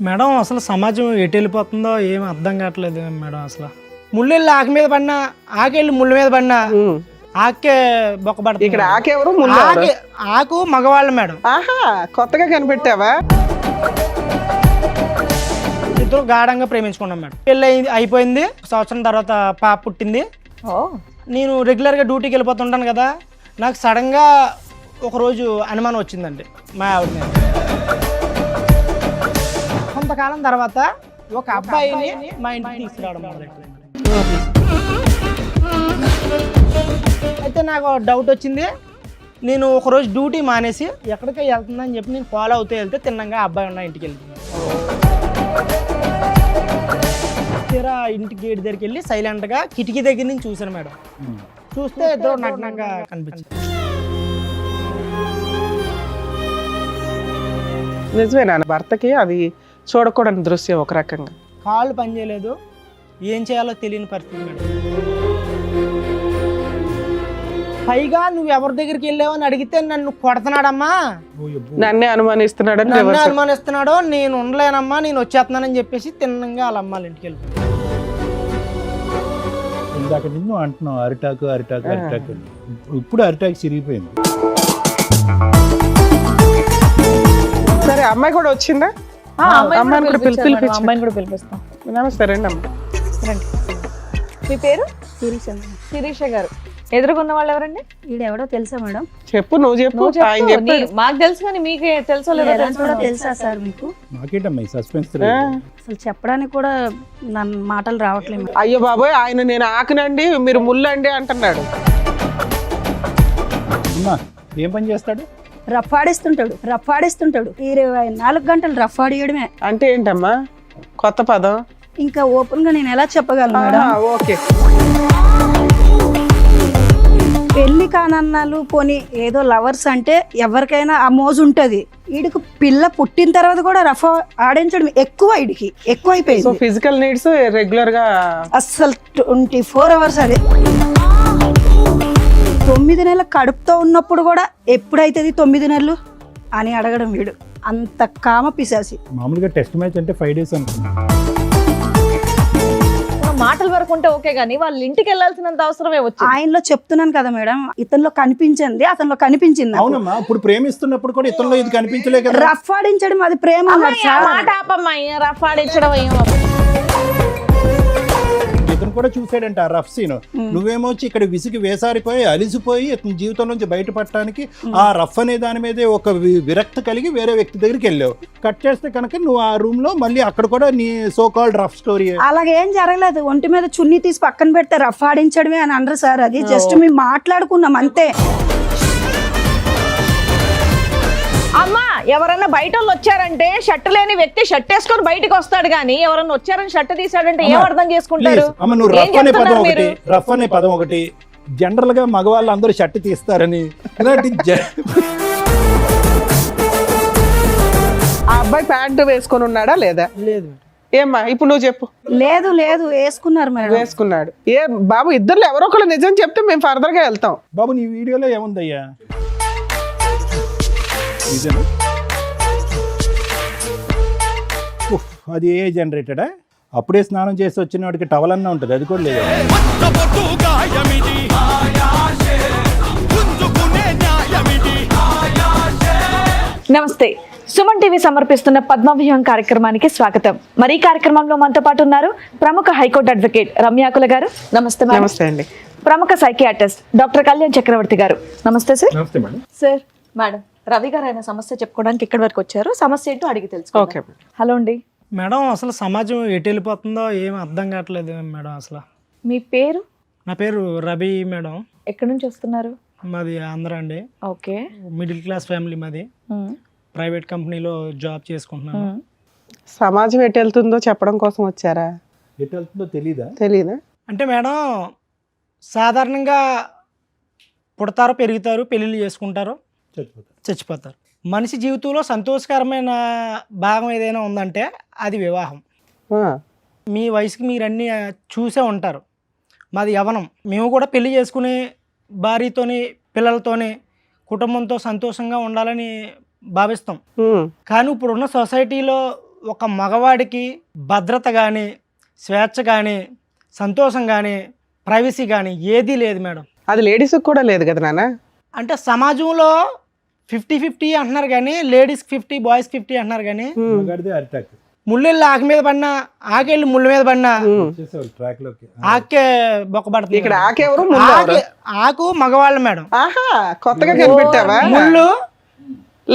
Madam అసలు సమాజం ఎటు వెళ్ళిపోతుందో ఏం అర్థం కావట్లేదు మేడం. అసలు ముళ్ళెళ్ళి ఆకు మీద పడినా, ఆకెళ్ళి ముళ్ళ మీద పడినా ఆకే బొక్కబడుతుంది. ఇక్కడ ఆకెవరు ఆకు మగవాళ్ళు మేడం. ఆహా, కొత్తగా కనిపెట్టావా? ఇద్దరు గాఢంగా ప్రేమించుకున్నాం మేడం. పెళ్ళి అయిపోయింది, సంవత్సరం తర్వాత పాప పుట్టింది. నేను రెగ్యులర్గా డ్యూటీకి వెళ్ళిపోతుంటాను కదా, నాకు సడన్గా ఒకరోజు అనుమానం వచ్చిందండి మా ఆవిడ మీద. కొంతకాలం తర్వాత ఒక అబ్బాయిని మా ఇంటికి తీసుకురావడం మొదలెట్టింది. అయితే నాకు డౌట్ వచ్చింది. నేను ఒకరోజు డ్యూటీ మానేసి ఎక్కడికి వెళ్తుందని చెప్పి నేను ఫాలో అవుతూ వెళ్తే తిన్నంగా అబ్బాయి ఉన్న ఇంటికి వెళ్తున్నాను. తీరా ఇంటి గేట్ దగ్గరికి వెళ్ళి సైలెంట్గా కిటికీ దగ్గర నుంచి చూశాను మేడం. చూస్తే ఇద్దరు నగ్నంగా కనిపించింది. నిజమేనా? భర్తకి అది చూడకూడని దృశ్యం ఒక రకంగా. కాళ్ళు పనిచేయలేదు, ఏం చేయాలో తెలియని పరిస్థితి మేడం. పైగా నువ్వు ఎవరి దగ్గరికి వెళ్ళావని అడిగితే నన్ను కొడుతున్నాడమ్మా, నన్నే అనుమానిస్తున్నాడని, నన్నే అనుమానిస్తున్నాడో, నేను ఉండలేనమ్మా, నేను వచ్చేస్తున్నానని చెప్పేసి తిన్నంగా వాళ్ళ అమ్మాళ్ళ ఇంటికి వెళ్ళిపోయాను. ఇందాక నిన్ను అంటున్నావు అరిటాకు అరిటాకు అరిటాకు, ఇప్పుడు అరిటాకు చిరిగిపోయింది. సరే, అమ్మాయి కూడా వచ్చిందా? అమ్మాయిని కూడా పిలిపిస్తాం. నమస్తే, రండి అమ్మ. మీ పేరు? శిరీష గారు. ఎదురుకున్న వాళ్ళు ఎవరండి? ఈడెవడో తెలుసా మేడం? చెప్పు, నువ్వు చెప్పు. మాకు తెలుసు కానీ మీకు తెలుసో లేదో తెలుసా సార్ మీకు? నాకేటమ్మా ఈ సస్పెన్స్? అసలు చెప్పడానికి కూడా నన్ను మాటలు రావట్లేదు. అయ్యో బాబోయ్, ఆయన నేను ఆకునండి మీరు ముళ్ళండి అంటున్నాడు. అమ్మా ఏం పని చేస్తాడు? రఫాడిస్తుంటాడు 24 గంటలు రఫాడియడమే. అంటే ఏంటమ్మా కొత్త పదం? ఇంకా ఓపెన్ గా నేను ఎలా చెప్పగలను మేడం? ఓకే. పెళ్లి కానన్నాలు పోనీ ఏదో లవర్స్ అంటే ఎవరికైనా ఆ మోజు ఉంటది. వీడికి పిల్ల పుట్టిన తర్వాత కూడా రఫా ఆడించడం ఎక్కువైపోయింది. ఫిజికల్ నీడ్స్ రెగ్యులర్ గా అస్సలు 24 hours అదే. 9 నెలల కడుపుతో ఉన్నప్పుడు కూడా ఎప్పుడైతుంది 9 నెలలు అని అడగడం వీడు. అంత కామ పిశాసి. మామూలుగా టెస్ట్ మ్యాచ్ అంటే 5 days అనుకున్నా. మాటల వరకు ఉంటే ఓకే గానీ వాళ్ళ ఇంటికి వెళ్ళాల్సినంత అవసరమే వచ్చింది. ఆయనలో చెప్తున్నాను కదా మేడం, ఇతనిలో కనిపించింది, అతనిలో కనిపించింది. అవునమ్మా, ఇప్పుడు ప్రేమిస్తున్నప్పుడు కూడా ఇతనిలో ఇది కనిపించలే కదా. రఫ్ ఆడించడం అది ప్రేమ. మాట ఆపమ్మా, రఫ్ ఆడించడం ఇతను కూడా చూసాడంట ఆ రఫ్ సీన్. నువ్వేమో వచ్చి ఇక్కడ విసిగి వేసారిపోయి అలిసిపోయి ఇతని జీవితం నుంచి బయటపడటానికి ఆ రఫ్ అనే దాని మీదే ఒక విరక్తి కలిగి వేరే వ్యక్తి దగ్గరికి వెళ్ళావు. కట్ చేస్తే కనుక నువ్వు ఆ రూమ్ లో మళ్ళీ అక్కడ కూడా నీ సో కాల్డ్ రఫ్ స్టోరీ. అలాగేం జరగలేదు. ఒంటి మీద చున్నీ తీసి పక్కన పెడితే రఫ్ ఆడించడమే అని అనరు సార్. అది జస్ట్ మేము మాట్లాడుకున్నాం అంతే. అమ్మా, ఎవరన్నా బయట వాళ్ళు వచ్చారంటే షర్ట్ లేని వ్యక్తి షర్ట్ వేసుకొని బయటకు వస్తాడు కానీ ఎవరన్నా వచ్చారని షర్ట్ తీసాడంటే ఏం అర్థం చేసుకుంటారు? నువ్వు రఫ్ అనే పదం ఒకటి జనరల్ గా మగవాళ్ళు అందరూ షర్ట్ తీస్తారని ఇలాంటి ఆ అబ్బాయి ప్యాంటు వేసుకొని ఉన్నాడా లేదా? లేదు. ఏమ్మా ఇప్పుడు నువ్వు చెప్పు. లేదు వేసుకున్నారు మేడం. వేసుకున్నాడు. ఏ బాబు, ఇద్దరు ఎవరో ఒకళ్ళు నిజం చెప్తే మేము ఫర్దర్ గా వెళ్తాం. బాబు నీ వీడియోలో ఏముందయ్యా? ఇదేనా? అది ఏ జనరేటెడా? అప్పుడే స్నానం చేసి వచ్చిన వాడికి టవల్ అన్నా ఉంటుంది, అది కూడా లేదు. నమస్తే, సుమన్ టీవీ సమర్పిస్తున్న పద్మవ్యూహం కార్యక్రమానికి స్వాగతం. మరి ఈ కార్యక్రమంలో మనతో పాటు ఉన్నారు ప్రముఖ హైకోర్టు అడ్వకేట్ రమ్యాకుల గారు. నమస్తే. నమస్తే అండి. ప్రముఖ సైకియాట్రిస్ట్ డాక్టర్ కళ్యాణ్ చక్రవర్తి గారు. నమస్తే సార్. నమస్తే మేడం. సార్, మేడం రవి గారు ఆయన సమస్య చెప్పుకోవడానికి ఇక్కడి వరకు వచ్చారు. సమస్య ఏంటో అడిగి తెలుసు. హలో అండి మేడం, అసలు సమాజం ఎటు వెళ్ళిపోతుందో ఏం అర్థం కావట్లేదు మేడం. అసలు మీ పేరు? నా పేరు రవి మేడం. ఎక్కడి నుంచి వస్తున్నారు? మాది ఆంధ్ర అండి. ఓకే. మిడిల్ క్లాస్ ఫ్యామిలీ మాది. ప్రైవేట్ కంపెనీలో జాబ్ చేసుకుంటున్నాను. సమాజం ఎటు వెళ్తుందో చెప్పడం కోసం వచ్చారా? ఎటు వెళ్తుందో తెలీదా? అంటే మేడం, సాధారణంగా పుడతారు, పెరుగుతారు, పెళ్ళిళ్ళు చేసుకుంటారు, చచ్చిపోతారు. మనిషి జీవితంలో సంతోషకరమైన భాగం ఏదైనా ఉందంటే అది వివాహం. మీ వయసుకి మీరు అన్నీ చూసే ఉంటారు. మాది యవ్వనం. మేము కూడా పెళ్లి చేసుకుని భార్యతోని పిల్లలతోని కుటుంబంతో సంతోషంగా ఉండాలని భావిస్తాం. కానీ ఇప్పుడున్న సొసైటీలో ఒక మగవాడికి భద్రత కానీ, స్వేచ్ఛ కానీ, సంతోషం కానీ, ప్రైవసీ కానీ ఏదీ లేదు మేడం. అది లేడీస్ కూడా లేదు కదా నాన్న. అంటే సమాజంలో 50-50 అంటున్నారు కానీ లేడీస్కి 50 బాయ్స్కి 50 అంటున్నారు కానీ మగాడిదే అరిటాక్. ముళ్ళెళ్ళి ఆకు మీద పడినా, ఆకెళ్ళి ముళ్ళ మీద పడినా వచ్చేసేవాళ్ళు ట్రాక్ లోకి. ఆకే బొక్కబడుతుంది. ఇక్కడ ఆకెవరు ముళ్ళు ఎవరు? ఆకు మగవాళ్ళు మేడం, ఆహా, కొత్తగా కనిపెట్టావా? ముళ్ళు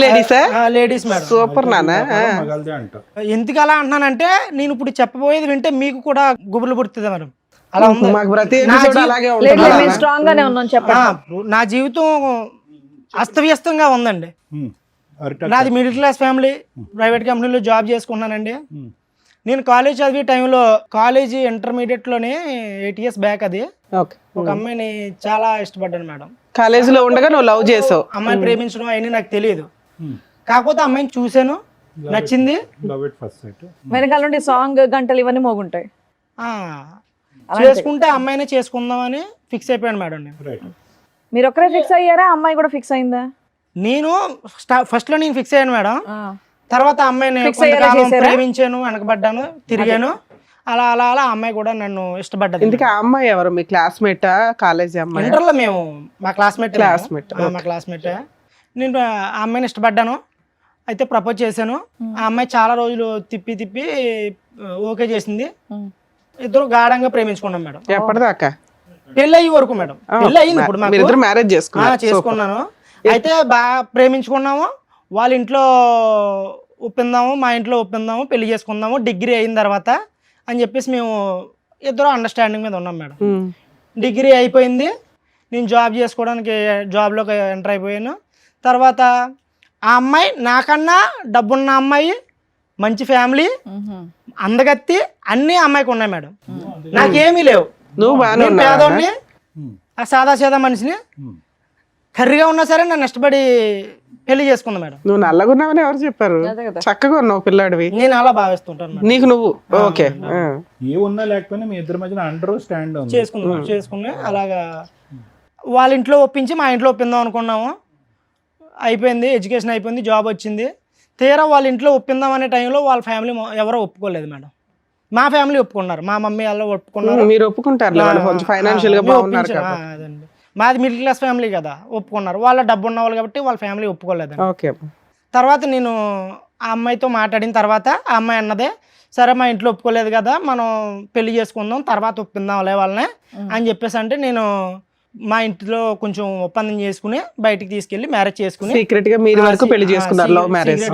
లేడీసా? Ladies madam. సూపర్ నాన్న. మగాళ్ళదే అంటావు. ఎందుకు అలా అంటున్నానంటే నేను ఇప్పుడు చెప్పబోయేది వింటే మీకు కూడా గుబులు పుడుతుంది మేడం. అలా ఉంది. మాకు ప్రతి నా ఎపిసోడ్ జీ- అలాగే లేదు ఉంటుంది మేము స్ట్రాంగ్ గానే ఉన్నాం చెప్పండి. నా జీవితం అస్తవ్యస్తంగా ఉందండి. అరిటాక్. నాది మిడిల్ క్లాస్ ఫ్యామిలీ, ప్రైవేట్ కంపెనీలో జాబ్ చేసుకుంటున్నానండి. నేను కాలేజ్ చదివే టైంలో, కాలేజీ ఇంటర్మీడియట్లోనే 8 years బ్యాక్, అది ఓకే. ఒక అమ్మాయిని చాలా ఇష్టపడ్డాను మేడం. కాలేజీలో ఉండగా నువ్వు లవ్ చేసావు. అమ్మాయిని ప్రేమించడం అవన్నీ నాకు తెలియదు. కాకపోతే అమ్మాయిని చూశాను, నచ్చింది. Love at first sight. వెనకాల నుండి సాంగ్ గంటలు ఇవన్నీ మోగుంటాయి. ఆ, చేసుకుంటే అమ్మాయినే చేసుకుందామని ఫిక్స్ అయిపోయాను మేడం నేను. రైట్. మీరు ఒక్కరే ఫిక్స్ అయ్యారా, అమ్మాయి కూడా ఫిక్స్ అయిందా? నేను ఫస్ట్లో నేను ఫిక్స్ అయ్యాను మేడం. ఆ. తర్వాత అమ్మాయిని Fix అయ్యారా, కొంతకాలం చేశారా? ప్రేమించాను, వెనకబడ్డాను, తిరిగాను. అలా అలా అలా అమ్మాయి కూడా నన్ను ఇష్టపడ్డది. ఇందుకే ఆ అమ్మాయి ఎవరు? మీ క్లాస్మేటా, కాలేజీ అమ్మాయి? ఇంటర్లో మేము మా క్లాస్మేట్. Classmate, మా క్లాస్మేట్. నేను ఆ అమ్మాయిని ఇష్టపడ్డాను, అయితే ప్రపోజ్ చేశాను. ఆ అమ్మాయి చాలా రోజులు తిప్పి తిప్పి ఓకే చేసింది. ఇద్దరు గాఢంగా ప్రేమించుకున్నాం మేడం. ఎప్పటిదాకా? పెళ్ళి అయ్యే వరకు మేడం. పెళ్ళి అయ్యింది ఇప్పుడు మాకు. మీరిద్దరు మ్యారేజ్ చేసుకున్నారు? చేసుకున్నాను. అయితే బాగా ప్రేమించుకున్నాము. వాళ్ళ ఇంట్లో ఒప్పిందాము, మా ఇంట్లో ఒప్పిందాము, పెళ్లి చేసుకుందాము డిగ్రీ అయిన తర్వాత అని చెప్పేసి మేము ఇద్దరు అండర్స్టాండింగ్ మీద ఉన్నాం మేడం. డిగ్రీ అయిపోయింది, నేను జాబ్ చేసుకోవడానికి జాబ్లోకి ఎంటర్ అయిపోయాను. తర్వాత ఆ అమ్మాయి నాకన్నా డబ్బున్న అమ్మాయి, మంచి ఫ్యామిలీ, అందగత్తి, అన్నీ అమ్మాయికి ఉన్నాయి మేడం. నాకేమీ లేవు. నువ్వు బాగానే నేను ఉన్నావా? పేదోడిని, ఆ సాదా సీదా మనిషిని. కర్రీగా ఉన్నా సరే నన్ను ఇష్టపడి పెళ్లి చేసుకుంది మేడం. నువ్వు నల్లగున్నావని ఎవరు చెప్పారు? చక్కగా ఉన్నావు పిల్లాడివి. నేను అలా భావిస్తుంటాను మేడం. నీకు నువ్వు ఓకే. ఏ ఉన్నా లేకపోయినా మీ ఇద్దరి మధ్యన అండర్ స్టాండ్ ఉంది. చేసుకుని అలాగా వాళ్ళ ఇంట్లో ఒప్పించి మా ఇంట్లో ఒప్పిందాం అనుకున్నాము. అయిపోయింది, ఎడ్యుకేషన్ అయిపోయింది, జాబ్ వచ్చింది. తీరా వాళ్ళ ఇంట్లో ఒప్పిందాం అనే టైంలో వాళ్ళ ఫ్యామిలీ ఎవరో ఒప్పుకోలేదు మేడం. మా ఫ్యామిలీ ఒప్పుకున్నారు, మా మమ్మీ వాళ్ళు ఒప్పుకున్నారు. మీరు ఒప్పుకుంటారు, వాళ్ళు కొంచెం ఫైనాన్షియల్ గా బాగున్నారు కాబట్టి. అదండి, మాది మిడిల్ క్లాస్ ఫ్యామిలీ కదా, ఒప్పుకున్నారు. వాళ్ళ డబ్బు ఉన్న వాళ్ళు కాబట్టి వాళ్ళ ఫ్యామిలీ ఒప్పుకోలేదండి. ఓకే. తర్వాత నేను ఆ అమ్మాయితో మాట్లాడిన తర్వాత ఆ అమ్మాయి అన్నదే, సరే మా ఇంట్లో ఒప్పుకోలేదు కదా, మనం పెళ్లి చేసుకుందాం, తర్వాత ఒప్పిందాంలే వాళ్ళని అని చెప్పేసి అంటే, నేను మా ఇంట్లో కొంచెం ఒప్పందం చేసుకుని బయటికి తీసుకెళ్లి మ్యారేజ్ చేసుకుని సీక్రెట్ గా మీరు వరకు పెళ్లి చేసుకున్నారు. Love marriage.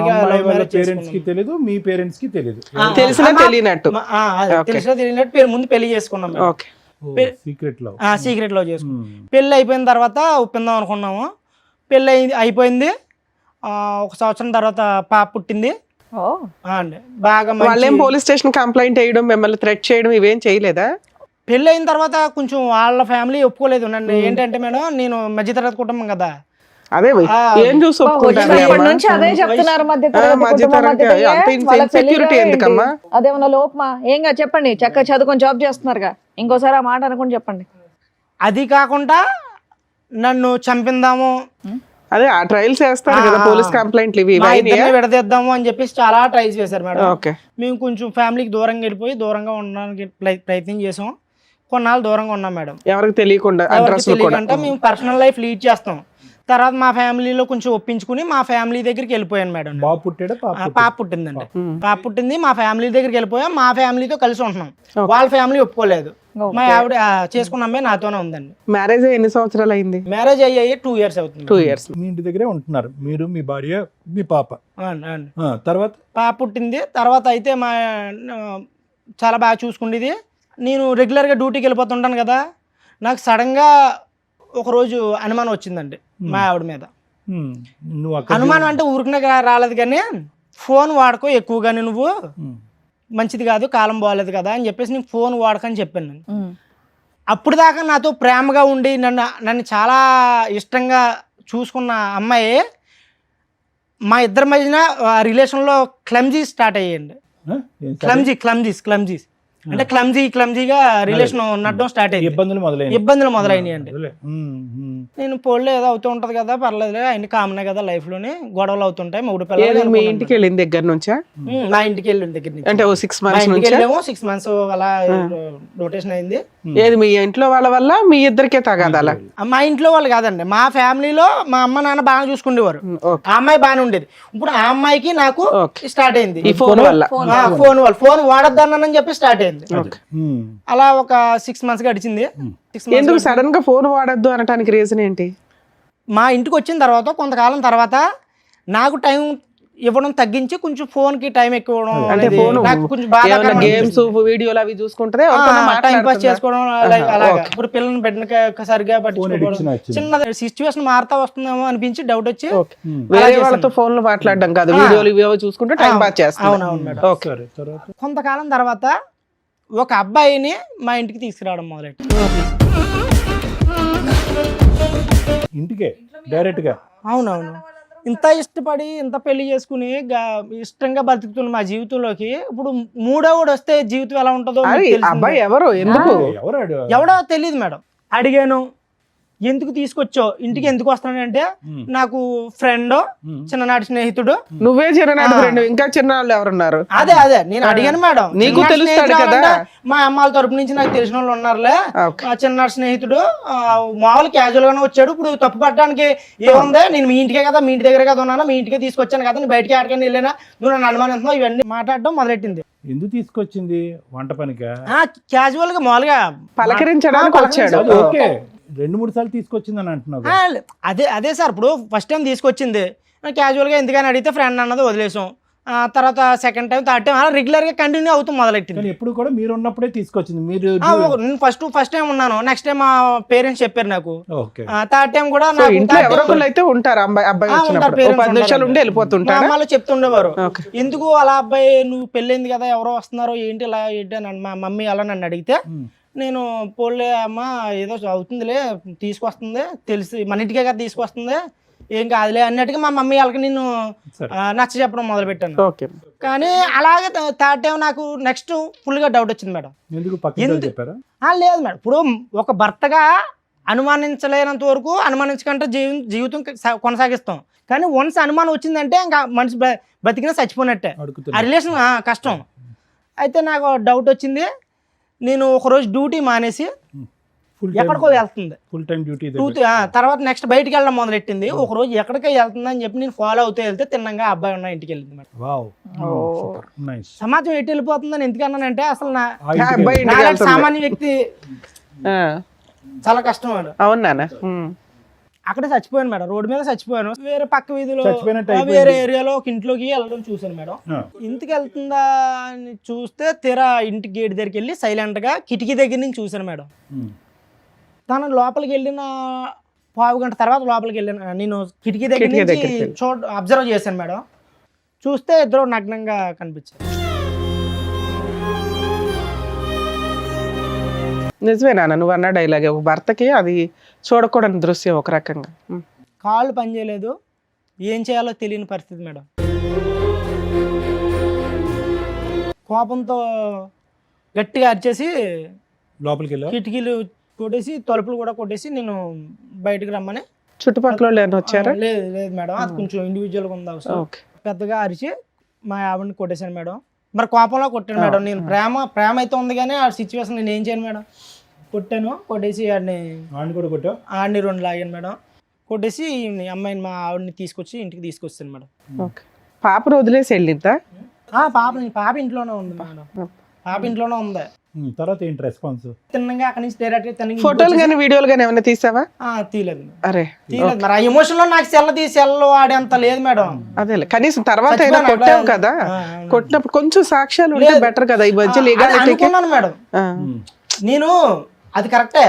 పేరెంట్స్ కి తెలియదు, మీ పేరెంట్స్ కి తెలియదు. తెలిసినా తెలియనట్టు. తెలిసినా తెలియనట్టు ముందు పెళ్లి చేసుకున్నాం. ఓకే. Secret love. సీక్రెట్ లో చేసుకున్నాం. పెళ్లి అయిపోయిన తర్వాత ఒప్పిందాం అనుకున్నాము. పెళ్లి అయిపోయింది. 1 సంవత్సరం తర్వాత పాప పుట్టింది. అండి బాగా వాళ్ళేం పోలీస్ స్టేషన్ కంప్లైంట్ వేయడం, మిమ్మల్ని థ్రెట్ చేయడం ఇవేం చేయలేదా? పెళ్ళి అయిన తర్వాత కొంచెం వాళ్ళ ఫ్యామిలీ ఒప్పుకోలేదు నన్ను. ఏంటంటే మేడం, నేను మధ్యతరగతి కుటుంబం కదా. అదే ఏం చూసి ఒప్పుకుంటారు? ఇప్పటి నుంచి అదే చెప్తున్నారు, ఇన్సెక్యూరిటీ ఎందుకమ్మా? అదేమన్నా లోపమా? ఏంగా చెప్పండి, చక్కగా చదువుకొని జాబ్ చేస్తున్నారుగా, ఇంకోసారి ఆ మాట అనుకుని చెప్పండి. అది కాకుండా నన్ను చంపిందాము, అదే ఆ ట్రయల్స్ చేస్తారు కదా పోలీస్ కంప్లైంట్లు ఇవి. మా ఇద్దరిని విడదీద్దాము అని చెప్పేసి చాలా ట్రైల్స్ చేశారు మేడం. ఓకే. మేము కొంచెం ఫ్యామిలీకి దూరంగా వెళ్ళిపోయి దూరంగా ఉండడానికి ప్రయత్నం చేసాం. కొన్నాళ్ళు దూరంగా ఉన్నాం మేడం. ఎవరికి తెలియకుండా తెలియకుండా మేము పర్సనల్ లైఫ్ లీడ్ చేస్తాం. తర్వాత మా ఫ్యామిలీలో కొంచెం ఒప్పించుకుని మా ఫ్యామిలీ దగ్గరికి వెళ్ళిపోయాను మేడం. బాబు పుట్టాడా? పాప పుట్టిందండి. పాప పుట్టింది, మా ఫ్యామిలీ దగ్గరికి వెళ్ళిపోయాం. మా ఫ్యామిలీతో కలిసి ఉంటున్నాం. వాళ్ళ ఫ్యామిలీ ఒప్పుకోలేదు. మా ఆవిడ చేసుకున్న అమ్మాయి నాతోనే ఉందండి. మ్యారేజ్ ఎన్ని సంవత్సరాలు అయింది? మ్యారేజ్ అయ్యాయి 2 years అవుతుంది. 2 years. మీ ఇంటి దగ్గరే ఉంటున్నారు మీరు, మీ భార్య, మీ పాప. తర్వాత పాప పుట్టింది. తర్వాత అయితే మా చాలా బాగా చూసుకుండేది. నేను రెగ్యులర్గా డ్యూటీకి వెళ్ళిపోతుంటాను కదా, నాకు సడన్గా ఒకరోజు అనుమానం వచ్చిందండి మా ఆవిడ మీద. అనుమానం అంటే ఊరికనే రాలేదు కానీ, ఫోన్ వాడుకో ఎక్కువగానే, నువ్వు మంచిది కాదు, కాలం బాగాలేదు కదా అని చెప్పేసి నేను ఫోన్ వాడకని చెప్పాను. నేను అప్పుడు దాకా నాతో ప్రేమగా ఉండి నన్ను చాలా ఇష్టంగా చూసుకున్న అమ్మాయి మా ఇద్దరి మధ్యన రిలేషన్లో క్లమ్జీ స్టార్ట్ అయ్యండి. క్లమ్జీస్ అంటే క్లమ్జీగా రిలేషన్ నడడం స్టార్ట్ అయ్యింది. ఇబ్బందులు మొదలైనవి అండి. నేను పోల్లో ఏదో అవుతూ ఉంటది కదా, పర్లేదు అన్ని కామనే కదా లైఫ్ లోని, గొడవలు అవుతుంటాయి. మూడు ఏది మీ పిల్లలు ఇంటికి వెళ్ళిన దగ్గర నుంచా? మా ఇంటికి వెళ్ళిన దగ్గర నుంచి అంటే 6 మా months ఇంటికి నుంచి వెళ్ళాము. 6 months అలా రొటేషన్ అయింది. ఏది మీ ఇంట్లో వాళ్ళ వల్ల మీ ఇద్దరికే తగాదాలా? మా ఇంట్లో వాళ్ళు కాదండి, మా ఫ్యామిలీలో మా అమ్మ నాన్న బాగా చూసుకునేవారు. ఓకే. ఆ అమ్మాయి బాగానే ఉండేది. ఇప్పుడు ఆ అమ్మాయికి నాకు ఓకే. స్టార్ట్ అయింది ఈ ఫోన్ వల్ల. ఫోన్ వాడద్దన్నానని చెప్పి స్టార్ట్ అయింది. అలా ఒక 6 months గడిచింది. 6 months ఎందుకు సడన్ గా ఫోన్ వాడద్దు అనడానికి రీజన్ ఏంటి? మా ఇంటికి వచ్చిన తర్వాత కొంతకాలం తర్వాత నాకు టైం ఇవ్వడం తగ్గించి కొంచెం ఫోన్ కి టైం ఎక్కువ ఇవ్వడం అంటే అనేది ఫోన్ నాకు కొంచెం బాగా గేమ్స్ వీడియోలు అవి చూసుకుంటే టైం పాస్ చేసుకోవడం అలాగా. ఇప్పుడు పిల్లల్ని పెట్టిన సరిగా పట్టించుకోవడం, చిన్న సిచ్యువేషన్ మారుతా వస్తుందేమో అనిపించి డౌట్ వచ్చి వేరే వాళ్ళతో ఫోన్ లో మాట్లాడడం కాదు, వీడియోలు ఇవేవో చూసుకుంటే టైం పాస్ చేస్తాం. అవునవును మేడం. కొంతకాలం తర్వాత ఒక అబ్బాయిని మా ఇంటికి తీసుకురావడం మొదలెట్టి ఇంటికే డైరెక్ట్ గా. అవునవును. ఇంత ఇష్టపడి ఇంత పెళ్లి చేసుకుని ఇష్టంగా బతుకుతున్న మా జీవితంలోకి ఇప్పుడు మూడోవాడు వస్తే జీవితం ఎలా ఉంటుందో మీకు తెలిసిందే. అబ్బాయి ఎవరు, ఎందుకు? ఎవడో తెలియదు మేడం. అడిగాను, ఎందుకు తీసుకొచ్చావు ఇంటికి, ఎందుకు వస్తానంటే నాకు ఫ్రెండ్, చిన్ననాటి స్నేహితుడు. నువ్వే చిన్ననాటి ఫ్రెండ్, ఇంకా చిన్నవాళ్ళు ఎవరున్నారు? అదే నేను అడిగాను మేడం. నీకు తెలుస్తాడు కదా, మా అమ్మాల తరపు నుంచి నాకు తెలిసిన వాళ్ళు ఉన్నారులే. ఓకే. చిన్ననాటి స్నేహితుడు మామూలు క్యాజువల్ గానే వచ్చాడు. ఇప్పుడు తప్పు పట్టడానికి ఏముంది, నేను మీ ఇంటికే కదా, మీ ఇంటి దగ్గర కదా ఉన్నాను, మీ ఇంటికే తీసుకొచ్చాను కదా, నేను బయటికి ఆడకని వెళ్ళినా, నువ్వు నన్ను అనుమానిస్తున్నావు, ఇవన్నీ మాట్లాడడం మొదలెట్టింది. ఎందుకు తీసుకొచ్చింది? వంట పనిగా? క్యాజువల్ గా మామూలుగా పలకరించడానికి వచ్చాడు. ఓకే. 2-3 సార్లు తీసుకొచ్చింది అని అంటున్నావు. అదే సార్, ఇప్పుడు ఫస్ట్ టైం తీసుకొచ్చింది క్యాజువల్ గా ఎందుకని అడిగితే ఫ్రెండ్ అన్నది వదిలేసాం. తర్వాత సెకండ్ టైం, థర్డ్ టైం అలా రెగ్యులర్ గా కంటిన్యూ అవుతూ మొదలెట్టింది. ఎప్పుడు కూడా మీరు ఉన్నప్పుడే తీసుకొచ్చింది. మీరు నేను ఫస్ట్ టైం ఉన్నాను, నెక్స్ట్ టైం మా పేరెంట్స్ చెప్పారు నాకు. ఓకే. థర్డ్ టైం కూడా ఇంట్లో ఎవరొకరు అయితే ఉంటారు, అబ్బాయి వచ్చినప్పుడు 10 నిమిషాలు ఉండి వెళ్ళిపోతుంటారు. అమ్మాయిలు చెప్తుండేవారు, ఎందుకు అలా అబ్బాయి నువ్వు పెళ్ళైంది కదా, ఎవరో వస్తున్నారో ఏంటి ఇలా ఏంటి అని మా మమ్మీ అలా నన్ను అడిగితే నేను పోలే అమ్మ ఏదో అవుతుందిలే, తీసుకొస్తుంది తెలిసి మన ఇంటికే కదా తీసుకొస్తుంది, ఏం కాదులే అన్నట్టుగా మా మమ్మీ వాళ్ళకి నేను నచ్చ చెప్పడం మొదలు పెట్టాను. కానీ అలాగే థర్డ్ టైం నాకు నెక్స్ట్ ఫుల్ గా డౌట్ వచ్చింది మేడం. లేదు మేడం, ఇప్పుడు ఒక భర్తగా అనుమానించలేనంత వరకు అనుమానించకంటే జీవితం కొనసాగిస్తాం. కానీ వన్స్ అనుమానం వచ్చిందంటే ఇంకా మనిషి బతికినా చచ్చిపోయినట్టే, ఆ రిలేషన్ కష్టం. అయితే నాకు డౌట్ వచ్చింది. నేను ఒకరోజు డ్యూటీ మానేసి ఎక్కడికో వెళ్తుంది, ఫుల్ టైం డ్యూటీ. తర్వాత నెక్స్ట్ బయటికి వెళ్ళడం మొదలెట్టింది. ఒక రోజు ఎక్కడికో వెళ్తుంది అని చెప్పి నేను ఫాలో అవుతూ వెళ్తే తిన్నంగా అబ్బాయి ఉన్న ఇంటికి వెళ్ళింది మేడం. సమాజం ఎటు వెళ్ళిపోతుందని ఎందుకన్నానంటే అసలు సామాన్య వ్యక్తి చాలా కష్టం మేడం. అవునా? అక్కడే చచ్చిపోయాను మేడం, రోడ్డు మీద చచ్చిపోయాను. వేరే పక్క వీధిలో వేరే ఏరియాలో ఒక ఇంట్లోకి వెళ్ళడం చూసాను మేడం. ఇంటికి వెళ్తుందా అని చూస్తే తీరా ఇంటి గేట్ దగ్గరికి వెళ్ళి సైలెంట్ గా కిటికీ దగ్గర నుంచి చూసాను మేడం. తను లోపలికి వెళ్ళిన పావు గంట తర్వాత లోపలికి వెళ్ళిన నేను కిటికీ దగ్గర నుంచి అబ్జర్వ్ చేశాను మేడం. చూస్తే ఇద్దరు నగ్నంగా కనిపించారు. నిజమే నాన్న, నువ్వు అన్న డైలాగే, ఒక భర్తకి అది చూడకూడని దృశ్యం ఒక రకంగా. కాళ్ళు పనిచేయలేదు, ఏం చేయాలో తెలియని పరిస్థితి మేడం. కోపంతో గట్టిగా అరిచేసి లోపలికి వెళ్ళి కిటికీలు కొట్టేసి తలుపులు కూడా కొట్టేసి నేను బయటకు రమ్మని. చుట్టుపక్కల వచ్చారా? లేదు మేడం, అది కొంచెం ఇండివిజువల్గా ఉంది అవసరం. పెద్దగా అరిచి మా ఆవిడని కొట్టేశాను మేడం. మరి కోపంలో కొట్టాను మేడం. నేను ప్రేమ అయితే ఉంది కానీ ఆ సిచ్యువేషన్ నేను ఏం చేయను మేడం. కొట్టాను, కొట్టేసి ఆడిని కూడా కొట్టాను, ఆడిని 2 లాగాను మేడం. కొట్టేసి అమ్మాయిని మా ఆవిడని తీసుకొచ్చి ఇంటికి తీసుకొచ్చాను మేడం. పాపను వదిలేసి వెళ్ళిద్దా? పాప ఇంట్లోనే ఉంది మేడం, పాప ఇంట్లోనే ఉంది. తర్వాత ఏంటి రెస్పాన్స్? తిన్నగా అక్కడి నుంచి డైరెక్ట్ ఫోటోలు కానీ వీడియోలు కానీ ఏమైనా తీసావా? తీయలేదు. అరే తీయలేదు మరి, ఆ ఎమోషన్ లో నాకు సెల్ ఆడేంత లేదు మేడం. అదే కనీసం తర్వాత అయినా కొట్టావు కదా, కొట్టినప్పుడు కొంచెం సాక్ష్యాలు ఉంటే బెటర్ కదా. ఈ మధ్య అనుకున్నాను మేడం నేను, అది కరెక్టే.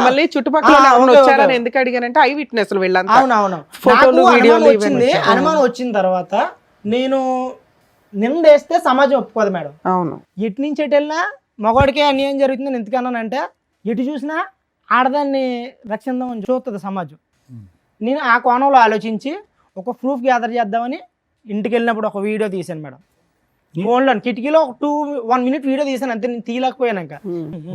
మళ్ళీ చుట్టుపక్కల వచ్చారని ఎందుకు అడిగానంటే ఐ విట్నెస్ వెళ్ళాను. అవునవును, ఫోటోలు వీడియోలు వచ్చింది. అనుమానం వచ్చిన తర్వాత నేను నిందేస్తే సమాజం ఒప్పుకోదు మేడం. అవును, ఎటు నుంచి ఎటు వెళ్ళినా మగవాడికే అన్యాయం జరుగుతుందని ఎందుకన్నానంటే ఎటు చూసినా ఆడదాన్ని రక్షిద్దామని చూస్తుంది సమాజం. నేను ఆ కోణంలో ఆలోచించి ఒక ప్రూఫ్ గ్యాదర్ చేద్దామని ఇంటికి వెళ్ళినప్పుడు ఒక వీడియో తీశాను మేడం. ఫోన్లో కిటికీలో ఒక 1 minute వీడియో తీసాను అంతే, నేను తీయలేకపోయాక.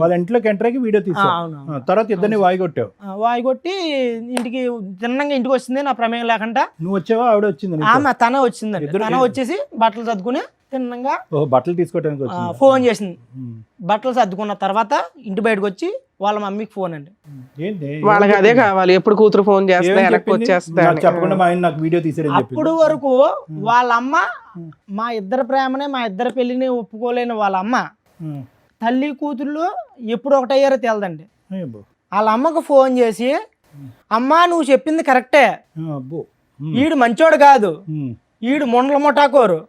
వాళ్ళ ఇంట్లోకి ఎంటర్ అయ్యి వీడియో తీసావు. అవును. తర్వాత ఇద్దరిని వాయిగొట్టావు. వాయి కొట్టి ఇంటికి తిన్నంగా ఇంటికి వచ్చింది నా ప్రమేయం లేకుండా. నువ్వు వచ్చావా ఆవిడ వచ్చింది నీతో? ఆమె తన వచ్చిందండి. తన వచ్చేసి బట్టలు సర్దుకుని తిన్నంగా బట్టలు తీసుకోవడానికి వచ్చింది. ఫోన్ చేసింది. బట్టలు సర్దుకున్న తర్వాత ఇంటి బయటకు వచ్చి వాళ్ళ మమ్మీకి ఫోన్ అండి. ఏంటి వాళ్ళకి అదే కావాలి, ఎప్పుడు కూతురు ఫోన్ చేస్తే వెనక్కి వచ్చేస్తా నాకు చెప్పకుండా మా ఆయన నాకు వీడియో తీసారని చెప్పి. అప్పుడు వరకు వాళ్ళ అమ్మ మా ఇద్దరి ప్రేమనే, మా ఇద్దరి పెళ్లిని ఒప్పుకోలేని వాళ్ళ అమ్మ తల్లి కూతుళ్ళు ఎప్పుడు ఒకటయ్యారో తెలదండి. వాళ్ళ అమ్మకు ఫోన్ చేసి, అమ్మా నువ్వు చెప్పింది కరెక్టే, ఈడు మంచోడు కాదు, ఈడు మొండల ముఠాకోరు,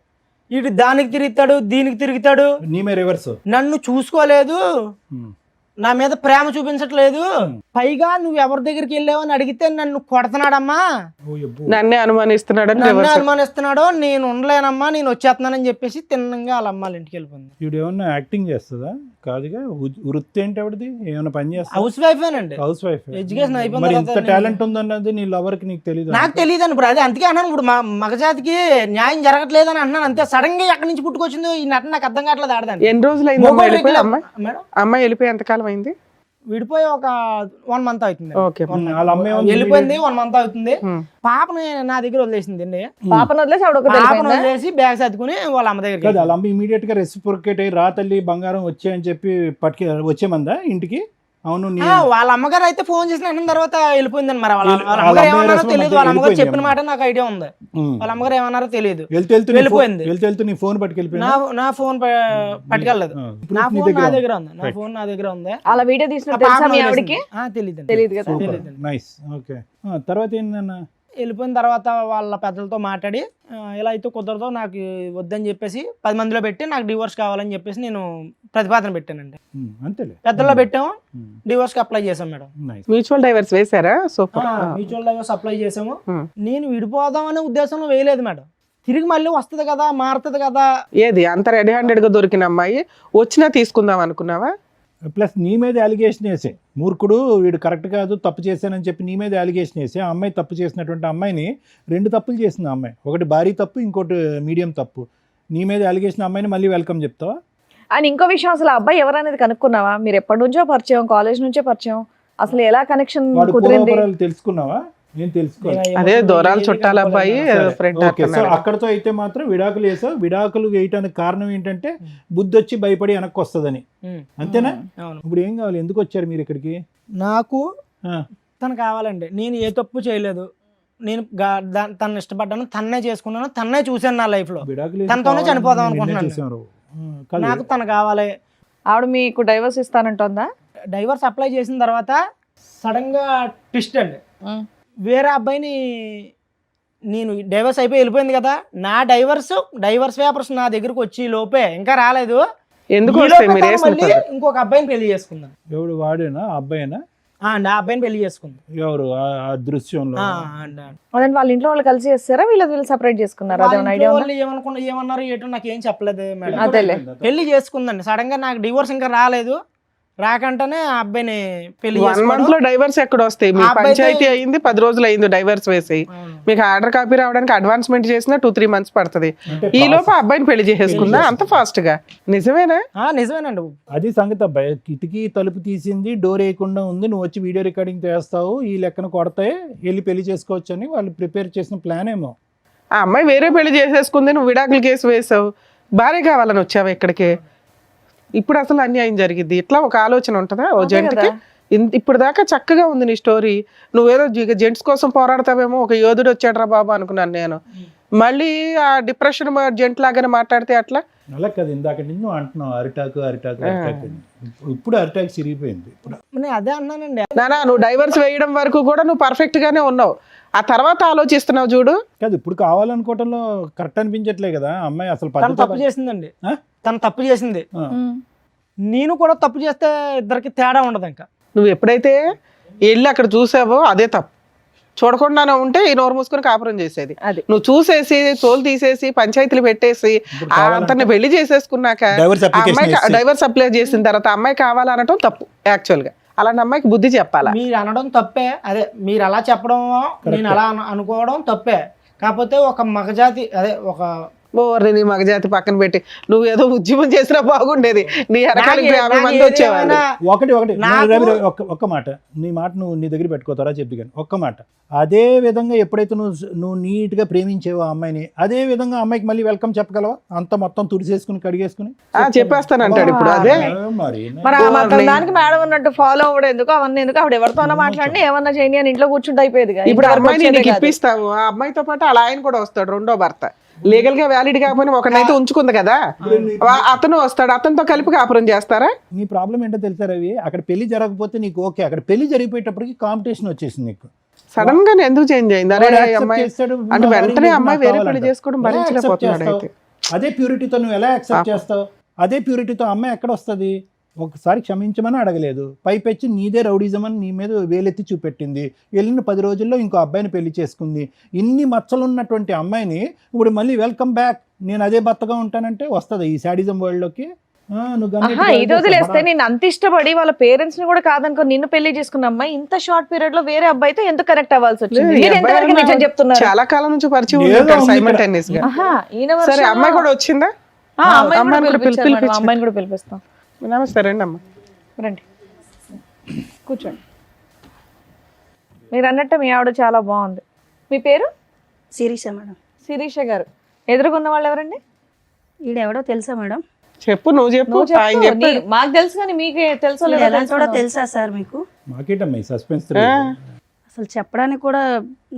ఈడు దానికి తిరుగుతాడు దీనికి తిరుగుతాడు, నీమే రివర్స్, నన్ను చూసుకోలేదు, నా మీద ప్రేమ చూపించట్లేదు, పైగా నువ్వు ఎవరి దగ్గరికి వెళ్ళావని అడిగితే నన్ను కొడుతున్నాడమ్మా, నన్నే అనుమానిస్తున్నాడని నన్ను అనుమానిస్తున్నాడు, నేను ఉండలేనమ్మా, నేను వచ్చేస్తున్నానని చెప్పేసి తిన్నంగా వాళ్ళ అమ్మాళ్ళ ఇంటికి వెళ్ళిపోయింది. ఇప్పుడు ఏమన్నా యాక్టింగ్ చేస్తుందా? కాదుగా, వృత్తి ఏంటి ఆవిడది? ఏమైనా పని చేస్తా? హౌస్ వైఫేనండి. House wife. ఎడ్యుకేషన్ అయిపోయింది. మరి ఇంత టాలెంట్ ఉందన్నది నీ లవర్ కి నీకు తెలియదు? నాకు తెలియదు ఇప్పుడు. అదే అందుకే అన్నాను, ఇప్పుడు మా మగజాతికి న్యాయం జరగట్లేదు అని అంటున్నాను అంతే. సడన్ గా ఎక్కడి నుంచి పుట్టుకొచ్చిందో ఈ నటన నాకు అర్థం కావట్లేదు. ఆడదాన్ని ఎన్ని రోజులు అయింది మేడం అమ్మాయి వెళ్ళిపోయి ఎంతకాలం అయింది? విడిపోయి ఒక 1 month అవుతుంది. ఓకే, వాళ్ళ అమ్మాయి వెళ్ళిపోయింది, 1 month అవుతుంది. పాపని నా దగ్గర వదిలేసింది అండి. పాపను వదిలేసి ఆవిడ ఒకతే పాపను వెళ్ళిపోయిందా? వదిలేసి బ్యాగ్ సర్దుకుని వాళ్ళ అమ్మ దగ్గరికి. కాదు, వాళ్ళ అమ్మ ఇమీడియట్ గా రెసిప్రొకేట్ అయ్యి రా తల్లి బంగారం వచ్చాయని చెప్పి వచ్చేమందా ఇంటికి? అవును. వాళ్ళ అమ్మగారు అయితే ఫోన్ చేసిన అన్న తర్వాత వెళ్ళిపోయిందని. మరి వాళ్ళ అమ్మగారు ఏమన్నారో తెలియదు. వాళ్ళ అమ్మగారు చెప్పిన మాట నాకు ఐడియా ఉంది. వాళ్ళ అమ్మగారు ఏమన్నారో తెలియదు. వెళ్ళిపోయింది. వెళ్తూ నీ ఫోన్ పట్టుకెళ్ళిపోయింది. నా ఫోన్ పట్టుకెళ్ళలేదు. నా ఫోన్ నా దగ్గర ఉంది. నా ఫోన్ నా దగ్గర ఉంది. అలా వీడియో తీసిన తెలుసా మీ ఆవిడకి? తెలియదు కదా. నైస్. ఓకే, తర్వాత ఏంటన్నా? వెళ్ళిపోయిన తర్వాత వాళ్ళ పెద్దలతో మాట్లాడి ఇలా అయితే కుదరదో, నాకు వద్దని చెప్పేసి 10 మందిలో పెట్టి నాకు డివోర్స్ కావాలని చెప్పేసి నేను ప్రతిపాదన పెట్టానండి. అంతేలే, పెద్దల్లో పెట్టాము, డివోర్స్ కి అప్లై చేసాం మేడం. మ్యూచువల్ డైవర్స్ వేసారా? సూపర్. మ్యూచువల్ డైవర్స్ అప్లై చేసాము. నేను విడిపోదాం అనే ఉద్దేశంలో వేయలేదు మేడం. తిరిగి మళ్ళీ వస్తుంది కదా, మారుతుంది కదా. ఏది అంత రెడీ హ్యాండెడ్ గా దొరికిన అమ్మాయి వచ్చినా తీసుకుందాం అనుకున్నావా? ప్లస్ నీ మీద అలిగేషన్ వేసే మూర్ఖుడు వీడు కరెక్ట్ కాదు, తప్పు చేశానని చెప్పి నీ మీద అలిగేషన్ వేసి ఆ అమ్మాయి తప్పు చేసినటువంటి అమ్మాయిని 2 తప్పులు చేసింది ఆ అమ్మాయి. ఒకటి భారీ తప్పు, ఇంకోటి మీడియం తప్పు. నీ మీద అలిగేషన్ అమ్మాయిని మళ్ళీ వెల్కమ్ చెప్తావా? అండ్ ఇంకో విషయం, అసలు ఆ అబ్బాయి ఎవరనేది కనుక్కున్నావా? మీరు ఎప్పటి నుంచో పరిచయం, కాలేజ్ నుంచే పరిచయం, అసలు ఎలా కనెక్షన్ వాడు కుదిరింది? పూర్వపరాలు తెలుసుకున్నావా? నేను తెలుసుకోవాలి. అదే దూరాల చుట్టాల అబ్బాయి ఫ్రెండ్. ఓకే, సో అక్కడతో అయితే మాత్రం విడాకులు వేసావు. విడాకులు వేయటానికి కారణం ఏంటంటే బుద్ధి వచ్చి భయపడి వెనక్కి వస్తుందని, అంతేనా? ఇప్పుడు ఏం కావాలి? ఎందుకు వచ్చారు మీరు ఇక్కడికి? నాకు తను కావాలండి. నేను ఏ తప్పు చేయలేదు. నేను తను ఇష్టపడ్డాను, తన్నే చేసుకున్నాను, తన్నే చూశాను నా లైఫ్ లో. తనతోనే చనిపోదాం అనుకుంటున్నాను. నాకు తను కావాలి. ఆవిడ మీకు డైవర్స్ ఇస్తానంటుందా? డైవర్స్ అప్లై చేసిన తర్వాత సడన్ గా ట్విస్ట్ అండి. వేరే అబ్బాయిని, నేను డైవర్స్ అయిపోయి వెళ్ళిపోయింది కదా, నా డైవర్స్ పేపర్స్ నా దగ్గరకు వచ్చి లోపే ఇంకా రాలేదు. ఎందుకు మళ్ళీ ఇంకొక అబ్బాయిని పెళ్లి చేసుకున్నాను. ఎవడు? వాడేనా? అబ్బాయినా? నా అబ్బాయిని పెళ్లి చేసుకుంది. ఎవరు ఆ దృశ్యంలో? వాళ్ళ ఇంట్లో వాళ్ళు కలిసి చేస్తారా, వీళ్ళు సెపరేట్ చేసుకున్నారా? ఏమన్నారు ఏటో నాకు ఏం చెప్పలేదు మేడం. పెళ్లి చేసుకుందండి. సడన్ గా నాకు డివోర్స్ ఇంకా రాలేదు. రాకంటేనే ఆ అబ్బాయిని పెళ్లి 1 month లో డైవర్స్ ఎక్కడ వస్తాయి? మీ పంచాయతీ అయింది 10 రోజులు అయింది డైవర్స్ వేసి. మీకు ఆర్డర్ కాపీ రావడానికి అడ్వాన్స్మెంట్ చేసినా 2-3 months పడుతుంది. ఈ లోపు అబ్బాయిని పెళ్లి చేసేసుకుందా అంత ఫాస్ట్ గా? నిజమేనా? నిజమేనండి. అది సంగతి అబ్బాయి. కిటికీ తలుపు తీసింది, డోర్ వేయకుండా ఉంది, నువ్వు వచ్చి వీడియో రికార్డింగ్ చేస్తావు, ఈ లెక్కన కొడతాయి, వెళ్ళి పెళ్లి చేసుకోవచ్చు అని వాళ్ళు ప్రిపేర్ చేసిన ప్లాన్ ఏమో. ఆ అమ్మాయి వేరే పెళ్లి చేసేసుకుంది, నువ్వు విడాకుల కేసు వేసావు, భార్య కావాలని వచ్చావు ఇక్కడికి. ఇప్పుడు అసలు అన్యాయం జరిగింది. ఇట్లా ఒక ఆలోచన ఉంటుందా ఓ జెంట్కి? ఇప్పుడు దాకా చక్కగా ఉంది నీ స్టోరీ. నువ్వేదో జెంట్స్ కోసం పోరాడతావేమో, ఒక యోధుడు వచ్చాడ్రా బాబు అనుకున్నాను నేను. మళ్ళీ ఆ డిప్రెషన్ జెంట్ లాగానే మాట్లాడితే అట్లా? అలా కదా, ఇందాక నుంచి అంటున్నావు అరిటాకు. ఇప్పుడు అరిటాకు సిరిగిపోయింది. అదే అన్నానండి. నానా, నువ్వు డైవర్స్ వేయడం వరకు కూడా నువ్వు పర్ఫెక్ట్ గానే ఉన్నావు. ఆ తర్వాత ఆలోచిస్తున్నావు చూడు. కాదు, ఇప్పుడు కావాలనుకోవటంలో కరెక్ట్ అనిపించట్లే కదా అమ్మాయి. అసలు తప్పు చేసిందండి. తను తప్పు చేసింది, నేను కూడా తప్పు చేస్తే ఇద్దరికి తేడా ఉండదు. ఇంకా నువ్వు ఎప్పుడైతే వెళ్ళి అక్కడ చూసావో అదే తప్పు. చూడకుండానే ఉంటే ఈ నోరు మూసుకొని కాపురం చేసేది. నువ్వు చూసేసి తోలు తీసేసి పంచాయతీలు పెట్టేసి అతన్ని పెళ్లి చేసేసుకున్నాక డైవర్స్ అప్లై చేసిన తర్వాత అమ్మాయి కావాలనటం తప్పు. యాక్చువల్ గా అలాంటి అమ్మాయికి బుద్ధి చెప్పాలా? మీరు అనడం తప్పే. అదే మీరు అలా చెప్పడం, నేను అలా అనుకోవడం తప్పే. కాకపోతే ఒక మగజాతి, అదే ఒక ఓర్ని నీ మగజాతి పక్కన పెట్టి నువ్వు ఏదో ఉద్యమం చేసినా బాగుండేది, నీ వెనకాలకి 50 మంది వచ్చేవాళ్ళు. ఒకటి ఒక్క మాట, నీ మాట నువ్వు నీ దగ్గర పెట్టుకోతారా చెప్తు కానీ ఒక్క మాట. అదే విధంగా ఎప్పుడైతే నువ్వు నీట్ గా ప్రేమించేవో ఆ అమ్మాయిని, అదే విధంగా అమ్మాయికి మళ్ళీ వెల్కమ్ చెప్పగలవా? అంత మొత్తం తుడిసేసుకుని కడిగేసుకుని చెప్పేస్తానంటాడు ఇప్పుడు. అదే మరి మరి ఆ మాత్రం దానికి మేడం ఉన్నట్టు ఫాలో అవ్వడం ఎందుకు, అవన్నీ ఎందుకు? ఆవిడ ఎవరితోనో మాట్లాడి ఏమన్నా చేయని అని ఇంట్లో కూర్చుంటే అయిపోయేది. ఇప్పుడు అమ్మాయిని నీకు ఇప్పిస్తాము, ఆ అమ్మాయితో పాటు అలా ఆయన కూడా వస్తాడు, రెండో భర్త. లీగల్ గా వ్యాలిడ్ కాకపోయినా ఒకనైతే ఉంచుకుంది కదా, అతను వస్తాడు, అతనితో కలిపి కాపురం చేస్తారా? నీ ప్రాబ్లం ఏంటో తెలుసా రవి, అక్కడ పెళ్లి జరగకపోతే నీకు ఓకే, అక్కడ పెళ్లి జరిగిపోయేటప్పటికి కాంపిటీషన్ వచ్చేసింది నీకు. సడన్ గా ఎందుకు చేంజ్ అయింది? అరే వాడు accept అమ్మాయి చేస్తాడు, అంటే నా వెంటనే original అమ్మాయి నాకు వేరే కావాలంట. పెళ్లి చేసుకోవడం ఎలా భరించలేకపోతున్నాడు accept అయితే. చేస్తావు? అదే ప్యూరిటీతో నువ్వు ఎలా యాక్సెప్ట్ చేస్తావు? అదే ప్యూరిటీతో అమ్మాయి ఎక్కడ వస్తుంది? ఒకసారి క్షమించమని అడగలేదు, పైపెచ్చి నీదే రౌడిజం అని నీ మీద వేలెత్తి చూపెట్టింది. వెళ్ళిన 10 రోజుల్లో ఇంకో అబ్బాయిని పెళ్లి చేసుకుంది. ఇన్ని మచ్చలు ఉన్నటువంటి అమ్మాయిని ఇప్పుడు మళ్ళీ వెల్కమ్ బ్యాక్, నేను అదే భర్తగా ఉంటానంటే వస్తుంది ఈ శాడిజం వరల్డ్ లోకి? ఇది వదిలేస్తే నేను అంత ఇష్టపడి వాళ్ళ పేరెంట్స్ ని కూడా కాదనుకో నిన్ను పెళ్లి చేసుకున్న అమ్మాయి ఇంత షార్ట్ పీరియడ్ లో వేరే అబ్బాయితో ఎందుకు కనెక్ట్ అవ్వాల్సి వచ్చింది? ఈ మీరు అబ్బాయి ఎంతవరకు నిజం చెప్తున్నారు? చాలా కాలం నుంచి పరిచయం ఏదో ఉంటాడు ఉంది సైమల్టేనియస్ గా. ఈయన సరే version లో- అమ్మాయి కూడా వచ్చిందా? అమ్మాయిని కూడా పిలిపించారు మేడం, అమ్మాయిని కూడా పిలిపిస్తాం. నమస్తే రండి అమ్మ. రండి కూర్చోండి. మీరు అన్నట్టు మీ ఆవిడ చాలా బాగుంది. మీ పేరు? శిరీష మేడం. శిరీష గారు. ఎదురుగున్న వాళ్ళు ఎవరండి? ఈడెవడో తెలుసా మేడం? చెప్పు, నువ్వు చెప్పు. ఆయన చెప్పు. మాకు తెలుసు కానీ మీకే తెలుసో ఈడు లేదో ఎలా కూడా తెలుసుకుందాం. తెలుసా సార్ మీకు? మాకేటమ్మా ఈ సస్పెన్స్? అసలు చెప్పడానికి కూడా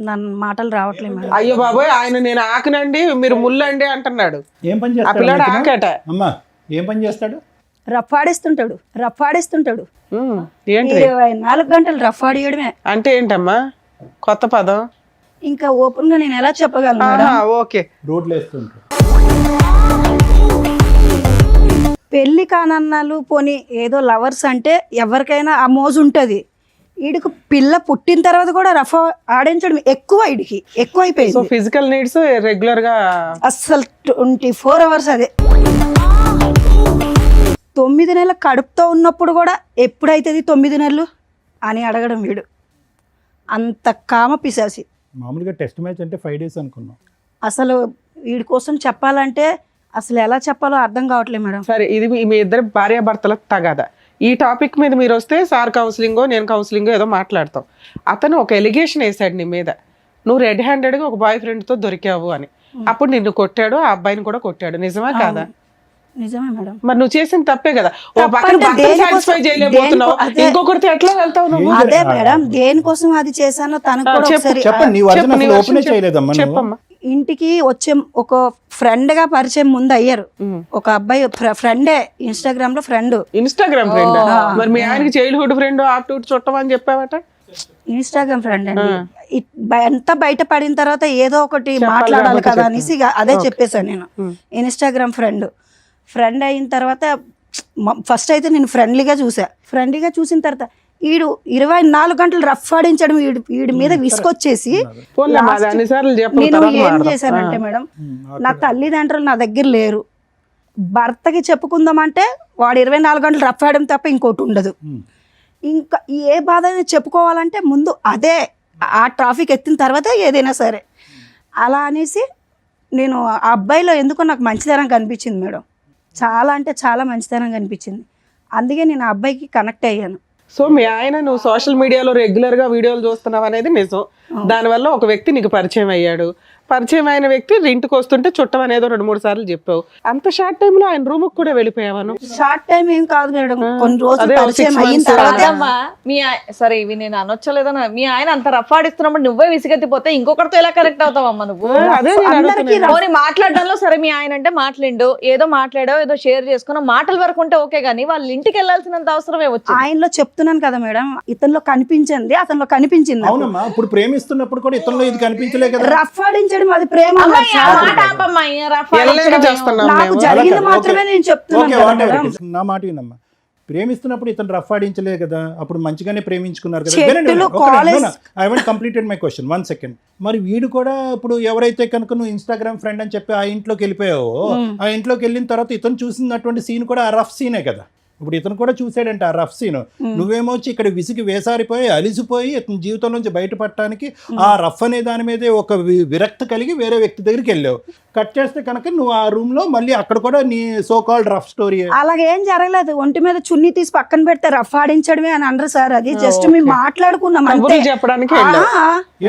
నన్ను మాటలు రావట్లేదు మేడం. అయ్యో బాబోయ్, ఆయన నేను ఆకనండి మీరు ముల్లండి అంటున్నాడు. ఏం పని ఆ పిల్లాడు చేస్తాడు ఆకట. అమ్మా? ఏం పని చేస్తాడు? రఫాడిస్తుంటాడు. ఏంటి 24 గంటలు రఫాడియడమే. అంటే ఏంటమ్మా కొత్త పదం? ఇంకా ఓపెన్ గా నేను ఎలా చెప్పగలను మేడం? ఓకే. రోడ్లు వేస్తుంటాడు. పెళ్లి కానన్నాలు పోనీ ఏదో లవర్స్ అంటే ఎవరికైనా ఆ మోజు ఉంటుంది. వీడికి పిల్ల పుట్టిన తర్వాత కూడా రఫా ఆడించడం వీడికి సో ఎక్కువైపోయింది. ఫిజికల్ నీడ్స్ రెగ్యులర్ గా అస్సలు 24 అవర్స్ అదే. 9 నెలల కడుపుతో ఉన్నప్పుడు కూడా ఎప్పుడైతుంది 9 నెలలు అని అడగడం వీడు. అంత కామ పిశాసి. మామూలుగా టెస్ట్ మ్యాచ్ అంటే 5 days అనుకున్నాం. అసలు వీడి కోసం చెప్పాలంటే అసలు ఎలా చెప్పాలో అర్థం కావట్లేదు మేడం. సరే, ఇది మీ ఇద్దరు భార్యాభర్తల తగాదా. ఈ టాపిక్ మీద మీరు వస్తే సార్ కౌన్సిలింగో నేను కౌన్సిలింగో ఏదో మాట్లాడతాం. అతను ఒక ఎలిగేషన్ వేసాడు నీ మీద, నువ్వు రెడ్ హ్యాండెడ్గా ఒక బాయ్ ఫ్రెండ్తో దొరికావు అని. అప్పుడు నిన్ను కొట్టాడు, ఆ అబ్బాయిని కూడా కొట్టాడు. నిజమా కాదా? నిజమే మేడం. మరి నువ్వు చేసిన తప్పే కదా. ఓ తప్పంటే పక్కన భర్తను దేనికోసం- సాటిస్ఫై చేయలేకపోతున్నావు, అదే. ఇంకొకరితో ఎట్లా వెళ్తావు నువ్వు? అదే మేడం, దేనికోసం అది చేశానో తనకు కూడా ఒకసారి చెప్పండి, నీ వర్జన్ చెప్పు, నీ అసలు version ఓపెనే చెప్పు. చేయలేదమ్మా నువ్వు. చెప్పమ్మా. ఇంటికి వచ్చే ఒక ఫ్రెండ్ గా పరిచయం ముందు అయ్యారు. ఒక అబ్బాయి ఫ్రెండే, ఇన్స్టాగ్రామ్ లో ఫ్రెండ్. Instagram friend? మరి మీ ఆయనకి చైల్డ్హుడ్ ఫ్రెండ్ ఆప్టూట్ చుట్టం అని చెప్పావట. ఇన్స్టాగ్రామ్ ఫ్రెండ్ అండి. ఎంత బయట పడిన తర్వాత ఏదో ఒకటి మాట్లాడాలి కదా అనేసి ఇక అదే చెప్పేశాను నేను. ఇన్స్టాగ్రామ్ ఫ్రెండ్ అయిన తర్వాత ఫస్ట్ అయితే నేను ఫ్రెండ్లీగా చూసిన తర్వాత వీడు 24 గంటలు రఫ్ ఆడించడం వీడి మీద విసుకొచ్చేసి పోన్లేమ్మా, అది అన్నిసార్లు చెప్పు, నేను తర్వాత ఏం మాట్లాడదాం. చేశానంటే మేడం, నా తల్లిదండ్రులు నా దగ్గర లేరు, భర్తకి చెప్పుకుందామంటే వాడు 24 గంటలు రఫ్ ఆడడం తప్ప ఇంకోటి ఉండదు. ఇంకా ఏ బాధ అయినా చెప్పుకోవాలంటే ముందు అదే ఆ ట్రాఫిక్ ఎత్తిన తర్వాతే ఏదైనా సరే. అలా అనేసి నేను ఆ అబ్బాయిలో ఎందుకో నాకు మంచితనం కనిపించింది మేడం. చాలా అంటే చాలా మంచితనం కనిపించింది. అందుకే నేను ఆ అబ్బాయికి కనెక్ట్ అయ్యాను. సో మీ ఆయన నువ్వు సోషల్ మీడియాలో రెగ్యులర్ గా వీడియోలు చూస్తున్నావు అనేది నిజం. దానివల్ల ఒక వ్యక్తి నీకు పరిచయం అయ్యాడు. పరిచయం అయిన వ్యక్తి ఇంటికి వస్తుంటే చుట్టం అనేది 2-3 సార్లు చెప్పావు. అంత షార్ట్ టైమ్ లో ఆయన రూమ్ కూడా వెళ్ళిపోయావాను? షార్ట్ టైం ఏం కాదు మేడం, కొన్ని రోజులు అదే, పరిచయం 6 అయిన months తర్వాత అమ్మా, సరే ఇవి నేను అనొచ్చలేదన్నా, మీ ఆయన అంత రఫ్ ఆడిస్తున్నప్పుడు నువ్వే విసిగెత్తిపోతే ఇంకొకరితో ఎలా కనెక్ట్ అవుతావమ్మా నువ్వు? అదే నేను అందరికీ పోనీ మాట్లాడడంలో సరే మీ ఆయన అంటే మాట్లాడిండు, ఏదో మాట్లాడో ఏదో షేర్ చేసుకున్నా, మాటల వరకు ఉంటే ఓకే, కానీ వాళ్ళ ఇంటికి వెళ్ళాల్సినంత అవసరమే వచ్చింది. ఆయనలో చెప్తున్నాను కదా మేడం, ఇతనిలో కనిపించింది, అతనిలో కనిపించింది. అవునమ్మా, ఇప్పుడు ప్రేమిస్తున్నప్పుడు కూడా ఇతరులో ఇది కనిపించలే కదా. రఫ్ ఆడించడం అది ప్రేమ అమ్మాయి, కాదు ఆ సార్. మాట ఆపమ్మా, ఈ రఫ్ ఎల్లేక ఆడించడం చేస్తున్నాం నాకు మేము. జరిగింది ఓకే, మాత్రమే నేను చెప్తున్నాను ఓకే, కదా whatever మేడం. it is. నా మాట వినమ్మా, ప్రేమిస్తున్నప్పుడు ఇతను రఫ్ ఆడించలే కదా, అప్పుడు మంచిగానే ప్రేమించుకున్నారు కదా. చెట్టులు, college- I want completed my question, 1 second. మరి వీడు కూడా ఇప్పుడు ఎవరైతే కనుక నువ్వు ఇన్స్టాగ్రామ్ ఫ్రెండ్ అని చెప్పి ఆ ఇంట్లోకి వెళ్ళిపోయావో, ఆ ఇంట్లోకి వెళ్ళిన తర్వాత ఇతను చూసినటువంటి సీన్ కూడా ఆ రఫ్ సీనే కదా. ఇప్పుడు ఇతను కూడా చూసాడంట ఆ రఫ్ సీన్. నువ్వేమో వచ్చి ఇక్కడ విసిగి వేసారిపోయి అలిసిపోయి ఇతని జీవితం నుంచి బయటపడటానికి ఆ రఫ్ అనే దాని మీదే ఒక విరక్తి కలిగి వేరే వ్యక్తి దగ్గరికి వెళ్ళావు. కట్ చేస్తే కనుక నువ్వు ఆ రూమ్ లో మళ్ళీ అక్కడ కూడా నీ సో కాల్డ్ రఫ్ స్టోరీ. అలాగేం జరగలేదు. ఒంటి మీద చున్నీ తీసి పక్కన పెడితే రఫ్ ఆడించడమే అని అనరు సార్. అది జస్ట్ మేము మాట్లాడుకున్నాం అంతే. కబుర్లు చెప్పడానికి వెళ్ళావు.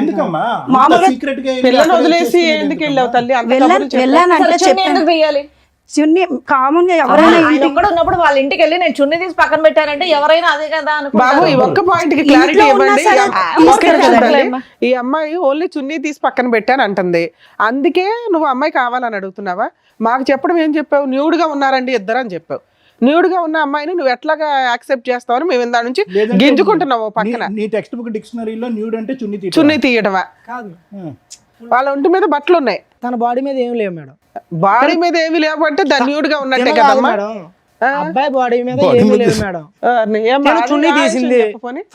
ఎందుకమ్మా మామూలుగా సీక్రెట్ గా పిల్లని వదిలేసి ఎందుకు వెళ్ళావు తల్లి? అంత కబుర్లు చెప్పు. వెళ్ళానంటే చెప్పాను. ఎందుకు తీయాలి? చున్నీ కామన్ గా ఎవరైనా ఆయన ఒక్కడు ఉన్నప్పుడు వాళ్ళ ఇంటికి వెళ్ళి నేను చున్నీ తీసి పక్కన పెట్టానంటే ఎవరైనా అదే కదా బాబు ఈ ఒక్క పాయింట్ కి క్లారిటీ ఇంట్లో ఉన్నా ఇవ్వండి. సరే ఒక్క నిమిషం కదండి. తల్లి. ఈ అమ్మాయి ఓన్లీ చున్నీ తీసి పక్కన పెట్టాను అంటుంది. అందుకే నువ్వు అమ్మాయి కావాలని అడుగుతున్నావా? మాకు చెప్పడం ఏం చెప్పావు? న్యూడ్ గా ఉన్నారండి ఇద్దరు అని చెప్పావు. న్యూడ్ గా ఉన్న అమ్మాయిని నువ్వు ఎట్లాగా యాక్సెప్ట్ చేస్తావని మేము దాని నుంచి గింజుకుంటున్నావు పక్కన. నీ టెక్స్ట్ బుక్ డిక్షనరీలో న్యూడ్ అంటే చున్నీ చున్నీ తీయడమా? కాదు, వాళ్ళ ఒంటి మీద బట్టలు ఉన్నాయి, తన బాడీ మీద ఏం లేవు మేడం. బాడీ మీద ఏమి లేవంటే దాన్ని న్యూడ్ గా ఉన్నట్టే ఏమో కాదు కదమ్మా. మేడం, అబ్బాయి బాడీ మీద ఏమీ లేవు మేడం. తను చున్నీ తీసింది.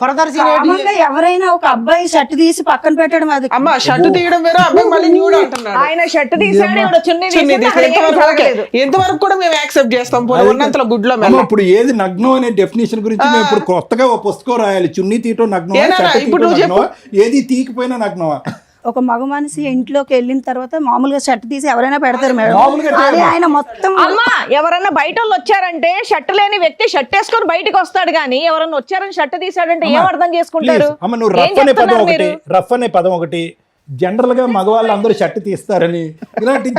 ఫర్దర్ కామన్ గా ఎవరైనా ఒక అబ్బాయి షర్ట్ తీసి పక్కన పెట్టడం అది అమ్మ షర్టు తీయడం వేరే, అబ్బాయి మళ్ళీ న్యూడ్ అంటున్నాడు. ఆయన షర్ట్ తీసాడు, ఈవిడ చున్నీ చున్నీ తీసింది. తీసి అక్కడ ఏమీ ఎంతవరకు ఓకే. జరగలేదు. ఎంతవరకు కూడా మేము యాక్సెప్ట్ చేస్తాం. పోనీ ఉన్నంతలో గుడ్లో మెల్ల. ఇప్పుడు ఏది నగ్నం అనే డెఫినేషన్ గురించి మేము ఇప్పుడు కొత్తగా ఒక పుస్తకం రాయాలి. చున్నీ తీయటం నగ్నమా, ఏనా షర్ట్ ఇప్పుడు తీయటం నువ్వు నగ్నమా, ఏది తీయకపోయినా నగ్నమా? ఒక మగ మనిషి ఇంట్లోకి వెళ్ళిన తర్వాత మామూలుగా షర్ట్ తీసి ఎవరైనా పెడతారు మేడం. మామూలుగా అది ఆయన మొత్తం అమ్మా ఎవరన్నా బయట వాళ్ళు వచ్చారంటే షర్ట్ లేని వ్యక్తి షర్ట్ వేసుకొని బయటకు వస్తాడు గానీ ఎవరన్నా వచ్చారని షర్ట్ తీసాడంటే ఏం అర్థం చేసుకుంటారు? Please, అమ్మ నువ్వు ఏం రఫ్ అనే పదం చెప్తున్నారు ఒకటి, మీరు? రఫ్ అనే పదం ఒకటి, జనరల్ గా మగవాళ్ళు అందరూ షర్ట్ తీస్తారని ఇలాంటి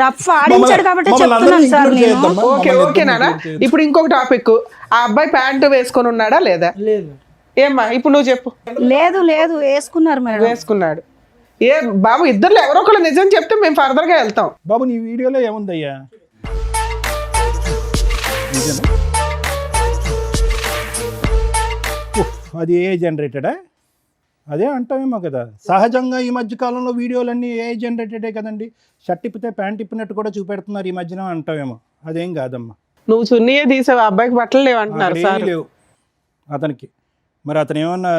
రఫ్ ఆడించాడు కాబట్టి చెప్తున్నాను సార్ నేను. ఓకే ఓకే నాన్న. ఇప్పుడు ఇంకొక టాపిక్, ఆ అబ్బాయి ప్యాంటు వేసుకొని ఉన్నాడా లేదా? లేదు. ఏమ్మా ఇప్పుడు నువ్వు చెప్పు. లేదు లేదు వేసుకున్నారు మేడం. వేసుకున్నాడు. ఏ బాబు ఇద్దరు ఎవరో ఒకళ్ళు నిజం చెప్తే మేము ఫర్దర్ గా వెళ్తాం. బాబు నీ వీడియోలో ఏముందయ్యా? నిజమే. ఉఫ్, అది ఏ జనరేటెడా? అదే అంటామేమో కదా. సహజంగా ఈ మధ్య కాలంలో వీడియోలన్నీ ఏ జనరేటెడే కదండి. షర్ట్ ఇప్పితే ప్యాంట్ ఇప్పినట్టు కూడా చూపెడుతున్నారు ఈ మధ్యన అంటామేమో. అదేం కాదమ్మా. నువ్వు చున్నీయే తీసావు, అబ్బాయికి బట్టలు లేవంటున్నారు అక్కడ సార్. ఏమీ లేవు అతనికి. మరి అతను ఏమన్నా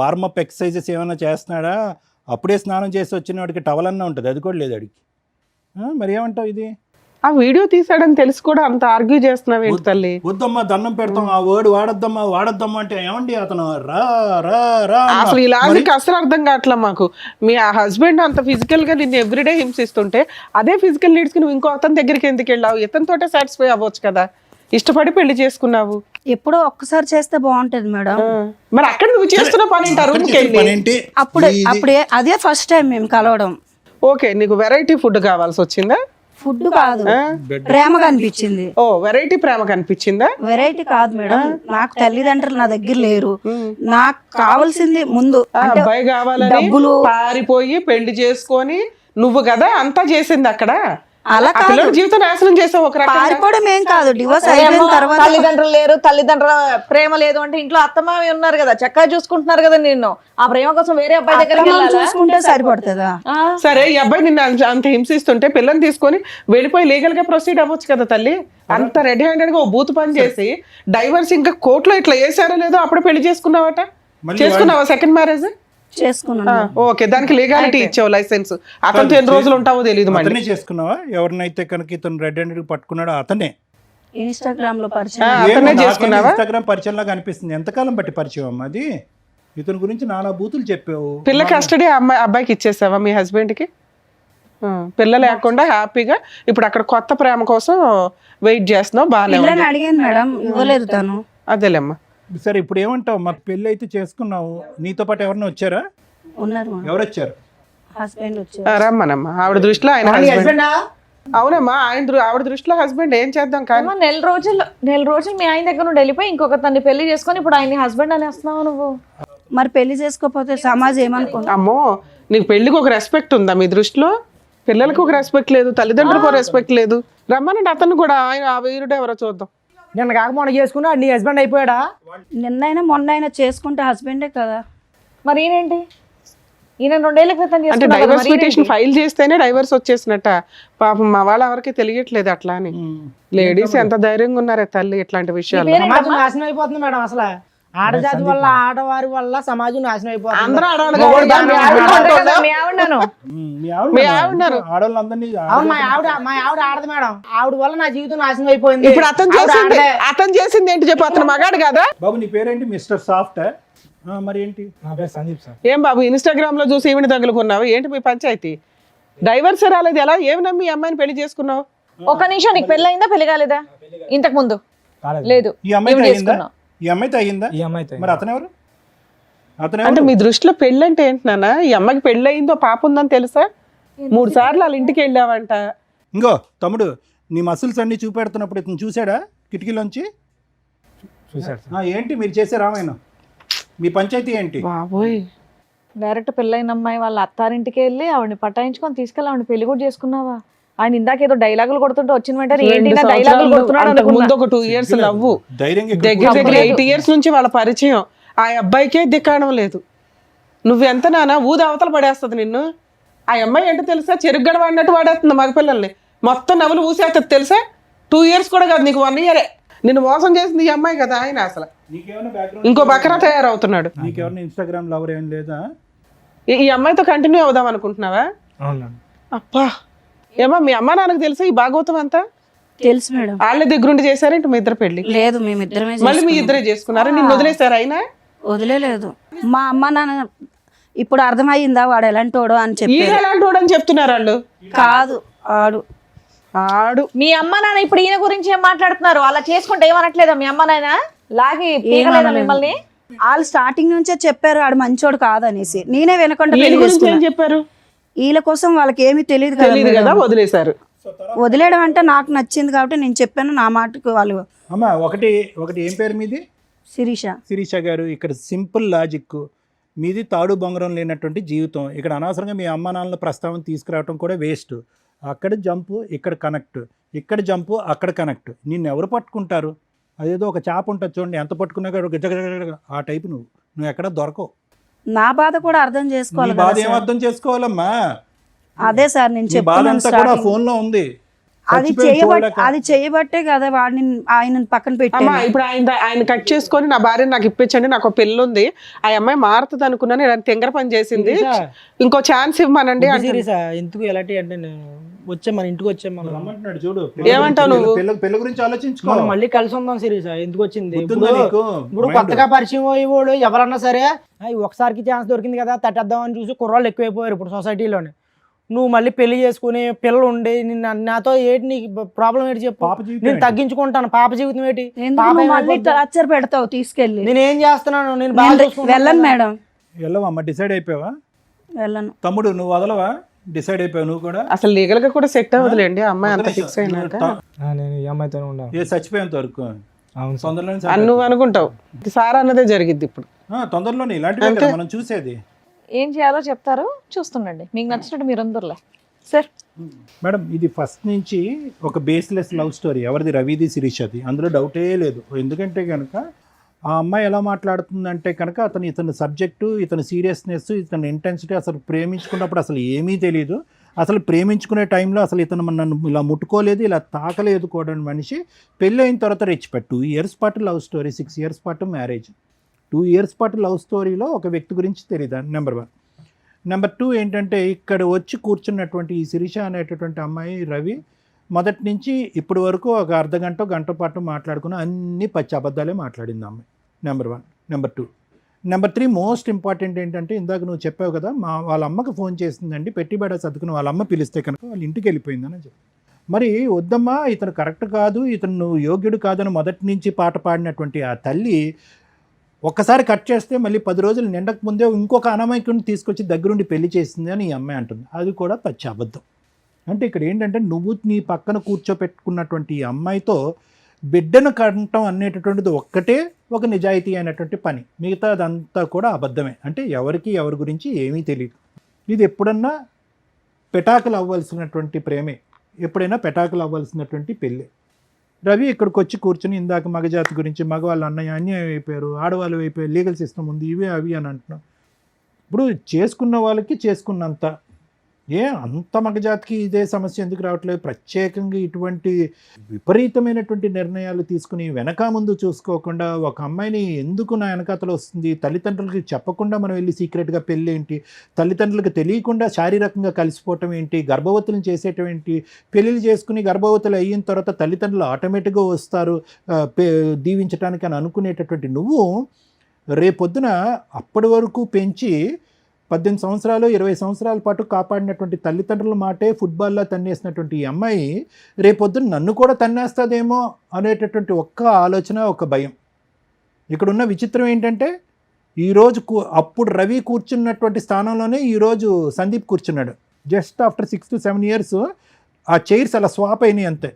వార్మప్ ఎక్సర్సైజెస్ ఏమన్నా చేస్తున్నాడా? అప్పుడే స్నానం చేసి వచ్చిన వాడికి టవల్ అన్నా ఉంటుంది, అది కూడా లేదు అడిగి. మరి ఏమంటావు ఇది? ఆ వీడియో తీసాడని తెలిసి కూడా అంత ఆర్గ్యూ చేస్తున్నావు ఏంటి తల్లి? వద్దమ్మా దండం పెడతాం, ఆ వర్డ్ వాడద్దమ్మా అంటే ఏమండి అతను రా రా రా అన్నా. అసలు ఈ లాజిక్ అసలు అర్థం కావట్లా మాకు. మీ ఆ హస్బెండ్ అంత ఫిజికల్ గా నిన్ను ఎవ్రీడే హింసిస్తుంటే అదే ఫిజికల్ నీడ్స్ కి నువ్వు ఇంకో అతని దగ్గరికి ఎందుకు వెళ్ళావు? ఇతనితోటే సాటిస్ఫై అవ్వచ్చు కదా. ఇష్టపడి పెళ్లి చేసుకున్నావు. ఎప్పుడో ఒక్కసారి చేస్తే బాగుంటది మేడం. మరి అక్కడ నువ్వు చేస్తున్న పని ఏంటి? ఆ రూమ్ కి వెళ్ళి పనేంటి? అప్పుడే అదే ఫస్ట్ టైం మేము కలవడం. ఓకే నీకు వెరైటీ ఫుడ్ కావాల్సి వచ్చిందా? ఫుడ్ కాదు, ప్రేమగా అనిపించింది. ఓ వెరైటీ ప్రేమ కనిపించిందా? వెరైటీ కాదు మేడం, నాకు తల్లిదండ్రులు నా దగ్గర లేరు. నాకు కావాల్సింది ముందు ఆ అబ్బాయి కావాలని డబ్బులు. పారిపోయి పెళ్లి చేసుకొని నువ్వు కదా అంతా చేసింది అక్కడ. అలా ఆ పిల్లడి జీవితం నాశనం చేసావు ఒక రకంగా. పారిపోవడం ఏం కాదు, డివోర్స్ అయిపోయిన తర్వాత తల్లిదండ్రులు లేరు, తల్లిదండ్రుల ప్రేమ లేదు అంటే ఇంట్లో అత్తమావి ఉన్నారు కదా, చక్కగా చూసుకుంటున్నారు కదా నిన్ను. ఆ ప్రేమ కోసం వేరే అబ్బాయి దగ్గరికి అత్తమామ వెళ్ళాలా? చూసుకుంటే సరిపడుతుందా? సరే ఈ అబ్బాయి నిన్ను అంత హింసిస్తుంటే పిల్లని తీసుకొని వెళ్ళిపోయి లీగల్ గా ప్రొసీడ్ అవ్వచ్చు కదా తల్లి. అంత రెడీ హ్యాండెడ్ గా ఓ బూత్ పని చేసి డైవర్స్ ఇంకా కోర్టులో ఇట్లా వేసారో లేదో అప్పుడు పెళ్లి చేసుకున్నావట. చేసుకున్నావా సెకండ్ మ్యారేజ్? చేసుకున్నాను. ఓకే దానికి లీగాలిటీ ఇచ్చావు, లైసెన్స్. అతనితో ఎన్ని రోజులు ఉంటావో తెలియదు. మళ్ళీ అతనే చేసుకున్నావా? ఎవరినైతే కనుక ఇతను రెడ్ హ్యాండెడ్ పట్టుకున్నాడో అతనే. ఇన్స్టాగ్రామ్ లో పరిచయం. అతనే చేసుకున్నావా? ఇన్స్టాగ్రామ్ పరిచయం లాగా అనిపిస్తుంది. ఎంతకాలం బట్టి పరిచయం అమ్మా అది? ఇతని గురించి నానా బూతులు చెప్పావు. పిల్ల కస్టడీ అబ్బాయికి ఇచ్చేసావా మీ హస్బెండ్ కి? పిల్ల లేకుండా హ్యాపీగా ఇప్పుడు అక్కడ కొత్త ప్రేమ కోసం వెయిట్ చేస్తున్నావు. బాగానే పిల్లని అడిగాను మేడం, ఇవ్వలేదు తను. అదేలేమ్మా. సరే ఇప్పుడు ఏమంటావు? మా పెళ్ళి అయితే చేసుకున్నావు, నీతో పాటు ఎవరైనా వచ్చారా? ఉన్నారు ఎవరు వచ్చారు? హస్బెండ్ వచ్చారు. రమ్మనమ్మా. ఆవిడ దృష్టిలో ఆయన హస్బెండ్. అవునమ్మా ఆవిడ దృష్టిలో హస్బెండ్. ఏం చేద్దాం కానీ అమ్మా, నెల రోజులు మీ ఆయన దగ్గర నుండి వెళ్ళిపోయి ఇంకొక తన్ని పెళ్లి చేసుకొని ఇప్పుడు ఆయన హస్బెండ్ అనేస్తున్నావు నువ్వు. మరి పెళ్లి చేసుకోకపోతే సమాజం ఏమనుకుంటా? అమ్మో నీకు పెళ్లికి ఒక రెస్పెక్ట్ ఉందా మీ దృష్టిలో? పిల్లలకు ఒక రెస్పెక్ట్ లేదు, తల్లిదండ్రులకు ఒక రెస్పెక్ట్ లేదు. రమ్మనండి అతను కూడా. ఆయన ఆ వీరుడు ఎవరో చూద్దాం. నిన్న కాక మొన్న చేసుకున్నా నీ హస్బెండ్ అయిపోయాడా? నిన్నైనా మొన్నైనా చేసుకుంటే హస్బెండే కదా. మరి ఈయనేంటి? ఈయన 2 ఏళ్ల క్రితం అంటే చేసుకున్నాడు కదా, డైవర్స్ మరి పిటిషన్ ఫైల్ చేస్తేనే డైవర్స్ వచ్చేసినట్ట. పాపం మా వాళ్ళ ఎవరికి తెలియట్లేదు అట్లా అని. లేడీస్ ఎంత ధైర్యంగా ఉన్నారే తల్లి ఇట్లాంటి విషయాలు. సమాజం నాశనం అయిపోతుంది మేడం. అసలు ఆడజాతి వల్ల ఆడవారి వల్ల సమాజం నాశనం అయిపోతుంది. అందరూ ఆడవాళ్ళు మొగోడు కాదు, మీ ఆవిడ అంతే అంటుందా? కదా, మీ ఆవిడను. మీ ఆవిడన్నారు. ఆడవాళ్ళందరినీ అవును, మా ఆవిడ ఆడదు మేడం. ఆవిడ వల్ల నా జీవితం నాశనం అయిపోయింది. ఇప్పుడు అతను చేసింది ఏంటి చెప్పు, అతను మగాడు కదా. బాబు నీ పేరేంటి? Mister soft. మరి ఏంటి? నా పేరు సందీప్ సార్. ఏం బాబు ఇన్స్టాగ్రామ్ లో చూసి ఈవిని తగులుకున్నావు ఏంటి మీ పంచాయతీ? డైవర్స్ రాలేదు, ఎలా ఏమి నమ్మి ఈ అమ్మాయిని పెళ్లి చేసుకున్నావు? ఒక నిమిషం, నీకు పెళ్ళి అయిందా పెళ్లి కాలేదా? ఇంతకు ముందు లేదు. ఈ అమ్మాయితో ఈవిడ అయ్యిందా? చేసుకున్నావు. ఈ అమ్మాయితో అయ్యిందా? ఈ అమ్మాయితో మరి అతను ఎవరు? అతను అంటే ఎవరు? మీ దృష్టిలో పెళ్ళి అంటే ఏంటి నాన్న? ఈ అమ్మాయికి పెళ్ళి అయిందో పాప ఉందని తెలుసా? 3 సార్లు వాళ్ళ ఇంటికి వెళ్ళావంట. ఇంకో తమ్ముడు, నీ మసిల్స్ అన్ని చూపెడుతున్నప్పుడు ఇతను చూసాడా కిటికీలోంచి? చూసాడు. ఏంటి మీరు చేసే రామాయణం? మీ పంచాయతీ ఏంటి? బాబోయ్, డైరెక్ట్ పెళ్ళైన అమ్మాయి వాళ్ళ అత్తారింటికి వెళ్ళి ఆవిడని పటాయించుకొని తీసుకెళ్ళి ఆవిడని పెళ్లి కూడా చేసుకున్నావా? ఆయన ఇందాక ఏదో డైలాగులు కొడుతుంటే వచ్చిన వెంటనే ఏంటి నా డైలాగులు కొడుతున్నాడు అంతకు ముందు అనుకున్నా. ఒక 2 years లవ్వు, ధైర్యంగా దగ్గర దగ్గర 8 years నుంచి వాళ్ళ పరిచయం. ఆ అబ్బాయికే దిక్కాడం లేదు. నువ్వెంత నాన్న ఊది అవతల పడేస్తుంది నిన్ను. ఆ అమ్మాయి ఏంటో తెలుసా, చెరుగ్గడ వాడినట్టు వాడేస్తుంది మగపిల్లల్ని. మొత్తం నవ్వులు ఊసేస్తుంది తెలుసా. 2 years కూడా కాదు, నీకు 1 year. నిన్ను మోసం చేసింది ఈ అమ్మాయి కదా. ఆయన అసలు నీకేమైనా బ్యాక్గ్రౌండ్? ఇంకో బకరా తయారవుతున్నాడు. నీకెవరైనా ఇన్స్టాగ్రామ్ లవర్ ఏం లేదా? ఈ అమ్మాయితో కంటిన్యూ అవుదాం అనుకుంటున్నావా? అవును. అప్పా, ఏమో మీ అమ్మ నాన్నకు తెలుసా ఈ భాగవతం అంతా? తెలుసు మేడం. వాళ్ళ దగ్గరుండి చేశారేంటి మీ ఇద్దరు పెళ్లి? లేదు, మేమిద్దరమే మళ్ళీ మీ ఇద్దరే చేసుకున్నారా? నిన్ను వదిలేశారు అయినా? వదిలేదు. మా అమ్మ నాన్న ఇప్పుడు అర్థమయ్యిందా వాడు ఎలాంటోడో అని చెప్పి. ఈయన ఎలాంటి వాడు అని చెప్తున్నారు వాళ్ళు. కాదు, ఆడు మీ అమ్మ నాన్న ఇప్పుడు ఈయన గురించి ఏం మాట్లాడుతున్నారు? అలా చేసుకుంటే ఏమనట్లేదా మీ అమ్మ నాయన? లాగి పీకలేదా మిమ్మల్ని? వాళ్ళు స్టార్టింగ్ నుంచే చెప్పారు ఆడు మంచోడు కాదనేసి. నేనే వినకుండా వీళ్ళ పెళ్లి గురించి ఏం చేసుకున్నా. చెప్పారు? వీళ్ళ కోసం వాళ్ళకి ఏమీ తెలియదు తెలియదు కదా. కదా, వదిలేశారు. వదిలేయడం అంటే నాకు నచ్చింది కాబట్టి నేను చెప్పాను. నా మాటకు వాళ్ళు అమ్మ ఒకటి ఏం పేరు మీది? శిరీష. శిరీష గారు, ఇక్కడ సింపుల్ లాజిక్. మీది తాడు బొంగరం లేనటువంటి జీవితం. ఇక్కడ అనవసరంగా మీ అమ్మ నాన్నల ప్రస్తావన తీసుకురావడం కూడా వేస్ట్. అక్కడ జంపు, ఇక్కడ కనెక్ట్, ఇక్కడ జంపు, అక్కడ కనెక్ట్. నిన్ను ఎవరు పట్టుకుంటారు? అదేదో ఒక చేప ఉంటుంది చూడండి, ఎంత పట్టుకున్నా కూడా గజగజ ఆ టైపు. నువ్వు ఎక్కడ దొరకవు. నా బాధ కూడా అర్థం నీ చేసుకోవాలి బాధ కదా ఏం సార్. అర్థం చేసుకోవాలమ్మా? అదే సార్ నేను నీ బాధ చెప్తున్నాను అంతా కూడా starting. ఫోన్ లో ఉంది. అది చేయబట్టే కదా వాడిని ఆయన పక్కన అమ్మా పెట్టాను. ఇప్పుడు ఆయన కట్ చేసుకొని నా భార్యను నాకు ఇప్పించండి, నాకు ఒక పెళ్ళి ఉంది, ఆ అమ్మాయి మారుతుంది అనుకున్నాను, ఇలా తెంగర పని చేసింది, ఇంకో ఛాన్స్ ఇవ్వమనండి అంటే. సీరియస్ ఎందుకు ఎలాంటి అంటే నేను వచ్చే మన ఇంటికి వచ్చే మనం రమ్మంటున్నాడు చూడు. ఏమంటావు నువ్వు? పెళ్లి గురించి ఆలోచించుకో. మనం మళ్ళీ కలిసి ఉందాం సీరియస్. ఎందుకు వచ్చింది గుర్తుందా నీకు? ఇప్పుడు కొత్తగా పరిచయం అయ్యేవాడు ఎవరన్నా సరే ఒకసారికి ఛాన్స్ దొరికింది కదా తట్టేద్దాం అని చూసి కుర్రాళ్ళు ఎక్కువైపోయారు ఇప్పుడు సొసైటీలోనే. నువ్వు మళ్ళీ పెళ్లి చేసుకుని పిల్లలు ఉండి నాతో ఏంటి నీకు ప్రాబ్లం ఏంటి చెప్పు? పాప జీవితం నేను ఏంటి? తగ్గించుకుంటాను. పాప జీవితం ఏంటి? ఎందుకు పాప నువ్వు మళ్ళీ ఏమైపోద్ది? టార్చర్ పెడతావు తీసుకెళ్ళి. నేను ఏం చేస్తున్నాను? నేను బాగా చూసుకుంటాను వెళ్ళను కదా. మేడం, వెళ్ళవమ్మా, డిసైడ్ అయిపోయావా? వెళ్ళను. తమ్ముడు నువ్వు వదలవా? డిసైడ్ అయిపోయావు నువ్వు కూడా? అసలు లీగల్ గా కూడా సెట్ అవ్వదులేండి ఆ అమ్మాయి అంత ఫిక్స్ అయినాక. నేను ఈ అమ్మాయితోనే ఉండాలి. ఏ చచ్చిపోయేంత వరకు అవును తొందరలోనే అని నువ్వు అనుకుంటావు, సారా అన్నదే జరిగిద్ది ఇప్పుడు. తొందరలోనే ఇలాంటివే కదా మనం చూసేది. ఏం చేయాలో చెప్తారు, చూస్తుండండి. మీకు నచ్చినట్టు మీరు అందరులే సార్. మేడం ఇది ఫస్ట్ నుంచి ఒక బేస్లెస్ లవ్ స్టోరీ. ఎవరిది? రవిది, శిరీషది. అందులో డౌటే లేదు. ఎందుకంటే కనుక ఆ అమ్మాయి ఎలా మాట్లాడుతుందంటే కనుక ఇతని సబ్జెక్టు, ఇతని సీరియస్నెస్, ఇతని ఇంటెన్సిటీ, అసలు ప్రేమించుకున్నప్పుడు అసలు ఏమీ తెలియదు. అసలు ప్రేమించుకునే టైంలో అసలు ఇతను నన్ను ఇలా ముట్టుకోలేదు, ఇలా తాకలేదు కూడా మనిషి. పెళ్ళి అయిన తర్వాత రెచ్చిపెట్టు 2 years పాటు లవ్ స్టోరీ, 6 years పాటు మ్యారేజ్. 2 years పాటు లవ్ స్టోరీలో ఒక వ్యక్తి గురించి తెలియదు. నెంబర్ 1. నెంబర్ 2 ఏంటంటే ఇక్కడ వచ్చి కూర్చున్నటువంటి ఈ శిరీష అనేటటువంటి అమ్మాయి రవి మొదటి నుంచి ఇప్పటి వరకు ఒక అర్ధగంట గంట పాటు మాట్లాడుకుని అన్ని పచ్చి అబద్ధాలే మాట్లాడింది అమ్మాయి. Number 1. Number 2. Number 3 most important ఏంటంటే ఇందాక నువ్వు చెప్పావు కదా, వాళ్ళ అమ్మకి ఫోన్ చేసిందండి, పెట్టుబడి సర్దుకుని వాళ్ళ అమ్మ పిలిస్తే కనుక వాళ్ళ ఇంటికి వెళ్ళిపోయిందని చెప్పి. మరి వద్దమ్మా ఇతను కరెక్ట్ కాదు, ఇతను నువ్వు యోగ్యుడు కాదని మొదటి నుంచి పాట పాడినటువంటి ఆ తల్లి ఒక్కసారి కట్ చేస్తే మళ్ళీ 10 రోజులు నిండక ముందే ఇంకొక అనామకుడిని తీసుకొచ్చి దగ్గరుండి పెళ్లి చేసింది అని ఈ అమ్మాయి అంటుంది. అది కూడా పచ్చి అబద్ధం. అంటే ఇక్కడ ఏంటంటే నువ్వు నీ పక్కన కూర్చోపెట్టుకున్నటువంటి ఈ అమ్మాయితో బిడ్డను కంటం అనేటటువంటిది ఒక్కటే ఒక నిజాయితీ అయినటువంటి పని. మిగతా అదంతా కూడా అబద్ధమే. అంటే ఎవరి గురించి ఏమీ తెలియదు. ఇది ఎప్పుడన్నా పెటాకులు అవ్వాల్సినటువంటి ప్రేమే, ఎప్పుడైనా పెటాకులు అవ్వాల్సినటువంటి పెళ్ళి. రవి ఇక్కడికి వచ్చి కూర్చుని ఇందాక మగజాతి గురించి, మగవాళ్ళు అన్యాయం అయిపోయారు, ఆడవాళ్ళు అయిపోయారు, లీగల్ సిస్టమ్ ఉంది, ఇవే అవి అని అంటున్నాం. ఇప్పుడు చేసుకున్న వాళ్ళకి చేసుకున్నంత, అంత మగజాతికి ఇదే సమస్య ఎందుకు రావట్లేదు? ప్రత్యేకంగా ఇటువంటి విపరీతమైనటువంటి నిర్ణయాలు తీసుకుని వెనక ముందు చూసుకోకుండా ఒక అమ్మాయిని ఎందుకు నా వెనకాతలు వస్తుంది, తల్లిదండ్రులకి చెప్పకుండా మనం వెళ్ళి సీక్రెట్గా పెళ్ళి ఏంటి, తల్లిదండ్రులకు తెలియకుండా శారీరకంగా కలిసిపోవటం ఏంటి, గర్భవతులను చేసేయటం ఏంటి, పెళ్ళిళ్ళు చేసుకుని గర్భవతులు అయిన తర్వాత తల్లిదండ్రులు ఆటోమేటిక్గా వస్తారు దీవించడానికి అని అనుకునేటటువంటి నువ్వు రేపొద్దున అప్పటి వరకు పెంచి 18 సంవత్సరాలు 20 సంవత్సరాల పాటు కాపాడినటువంటి తల్లిదండ్రుల మాటే ఫుట్బాల్లో తన్నేసినటువంటి ఈ అమ్మాయి రేపొద్దున నన్ను కూడా తన్నేస్తుందేమో అనేటటువంటి ఒక్క ఆలోచన, ఒక భయం. ఇక్కడున్న విచిత్రం ఏంటంటే ఈరోజు అప్పుడు రవి కూర్చున్నటువంటి స్థానంలోనే ఈరోజు సందీప్ కూర్చున్నాడు. జస్ట్ ఆఫ్టర్ 6 to 7 years ఆ చైర్స్ అలా స్వాప్ అయినాయి అంతే.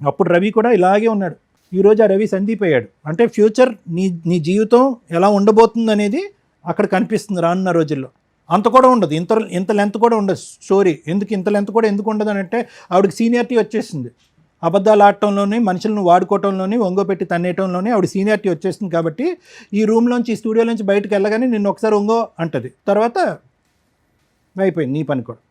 అప్పుడు రవి కూడా ఇలాగే ఉన్నాడు, ఈరోజు ఆ రవి సందీప్ అయ్యాడు. అంటే ఫ్యూచర్ నీ జీవితం ఎలా ఉండబోతుంది అనేది అక్కడ కనిపిస్తుంది రానున్న రోజుల్లో. అంత కూడా ఉండదు, ఇంత లెంత్ కూడా ఉండదు స్టోరీ. ఇంత లెంత్ కూడా ఎందుకు ఉండదు అని అంటే ఆవిడకి సీనియారిటీ వచ్చేసింది. అబద్ధాలు ఆడటంలోని, మనుషులను వాడుకోవటంలోని, ఒంగోపెట్టి తన్నేయటంలోని ఆవిడ సీనియారిటీ వచ్చేసింది. కాబట్టి ఈ రూమ్లోంచి, ఈ స్టూడియోలోంచి బయటకు వెళ్ళగానే నిన్ను ఒకసారి ఒంగో అంటది, తర్వాత అయిపోయింది నీ పని కూడా.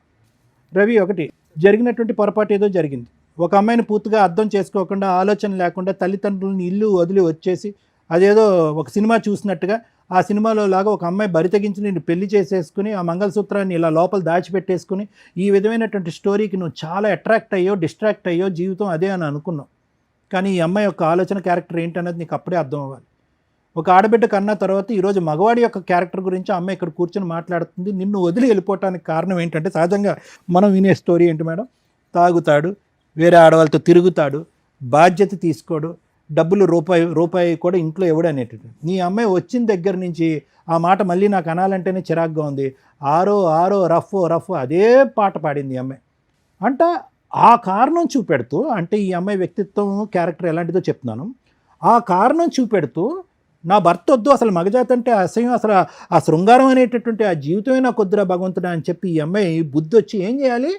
రవి ఒకటి జరిగినటువంటి పొరపాటు ఏదో జరిగింది. ఒక అమ్మాయిని పూర్తిగా అర్థం చేసుకోకుండా, ఆలోచన లేకుండా తల్లిదండ్రులని ఇల్లు వదిలి వచ్చేసి అదేదో ఒక సినిమా చూసినట్టుగా ఆ సినిమాలో లాగా ఒక అమ్మాయి బరి తెగించి నేను పెళ్లి చేసేసుకుని ఆ మంగళసూత్రాన్ని ఇలా లోపల దాచిపెట్టేసుకుని ఈ విధమైనటువంటి స్టోరీకి నువ్వు చాలా అట్రాక్ట్ అయ్యో, డిస్ట్రాక్ట్ అయ్యో, జీవితం అదే అని అనుకున్నావు. కానీ ఈ అమ్మాయి యొక్క ఆలోచన క్యారెక్టర్ ఏంటన్నది నీకు అప్పుడే అర్థం అవ్వాలి. ఒక ఆడబిడ్డ కన్నా తర్వాత ఈరోజు మగవాడి యొక్క క్యారెక్టర్ గురించి అమ్మాయి ఇక్కడ కూర్చొని మాట్లాడుతుంది. నిన్ను వదిలి వెళ్ళిపోవటానికి కారణం ఏంటంటే సహజంగా మనం వినే స్టోరీ ఏంటి మేడం, తాగుతాడు, వేరే ఆడవాళ్ళతో తిరుగుతాడు, బాధ్యత తీసుకోడు, డబ్బులు రూపాయి కూడా ఇంట్లో ఇవ్వడు అనేటట్టు. నీ అమ్మాయి వచ్చిన దగ్గర నుంచి ఆ మాట మళ్ళీ నాకు అనాలంటేనే చిరాగ్గా ఉంది. ఆరో రఫ్ అదే పాట పాడింది ఈ అమ్మాయి. అంటే ఆ కారణం చూపెడుతూ, అంటే ఈ అమ్మాయి వ్యక్తిత్వం క్యారెక్టర్ ఎలాంటిదో చెప్తున్నాను, ఆ కారణం చూపెడుతూ నా భర్త వద్దు, అసలు మగజాతి అంటే అసహ్యం, అసలు ఆ శృంగారం అనేటటువంటి ఆ జీవితమే నాకు వద్దురా భగవంతుడా అని చెప్పి ఈ అమ్మాయి బుద్ధి వచ్చి ఏం చేయాలి,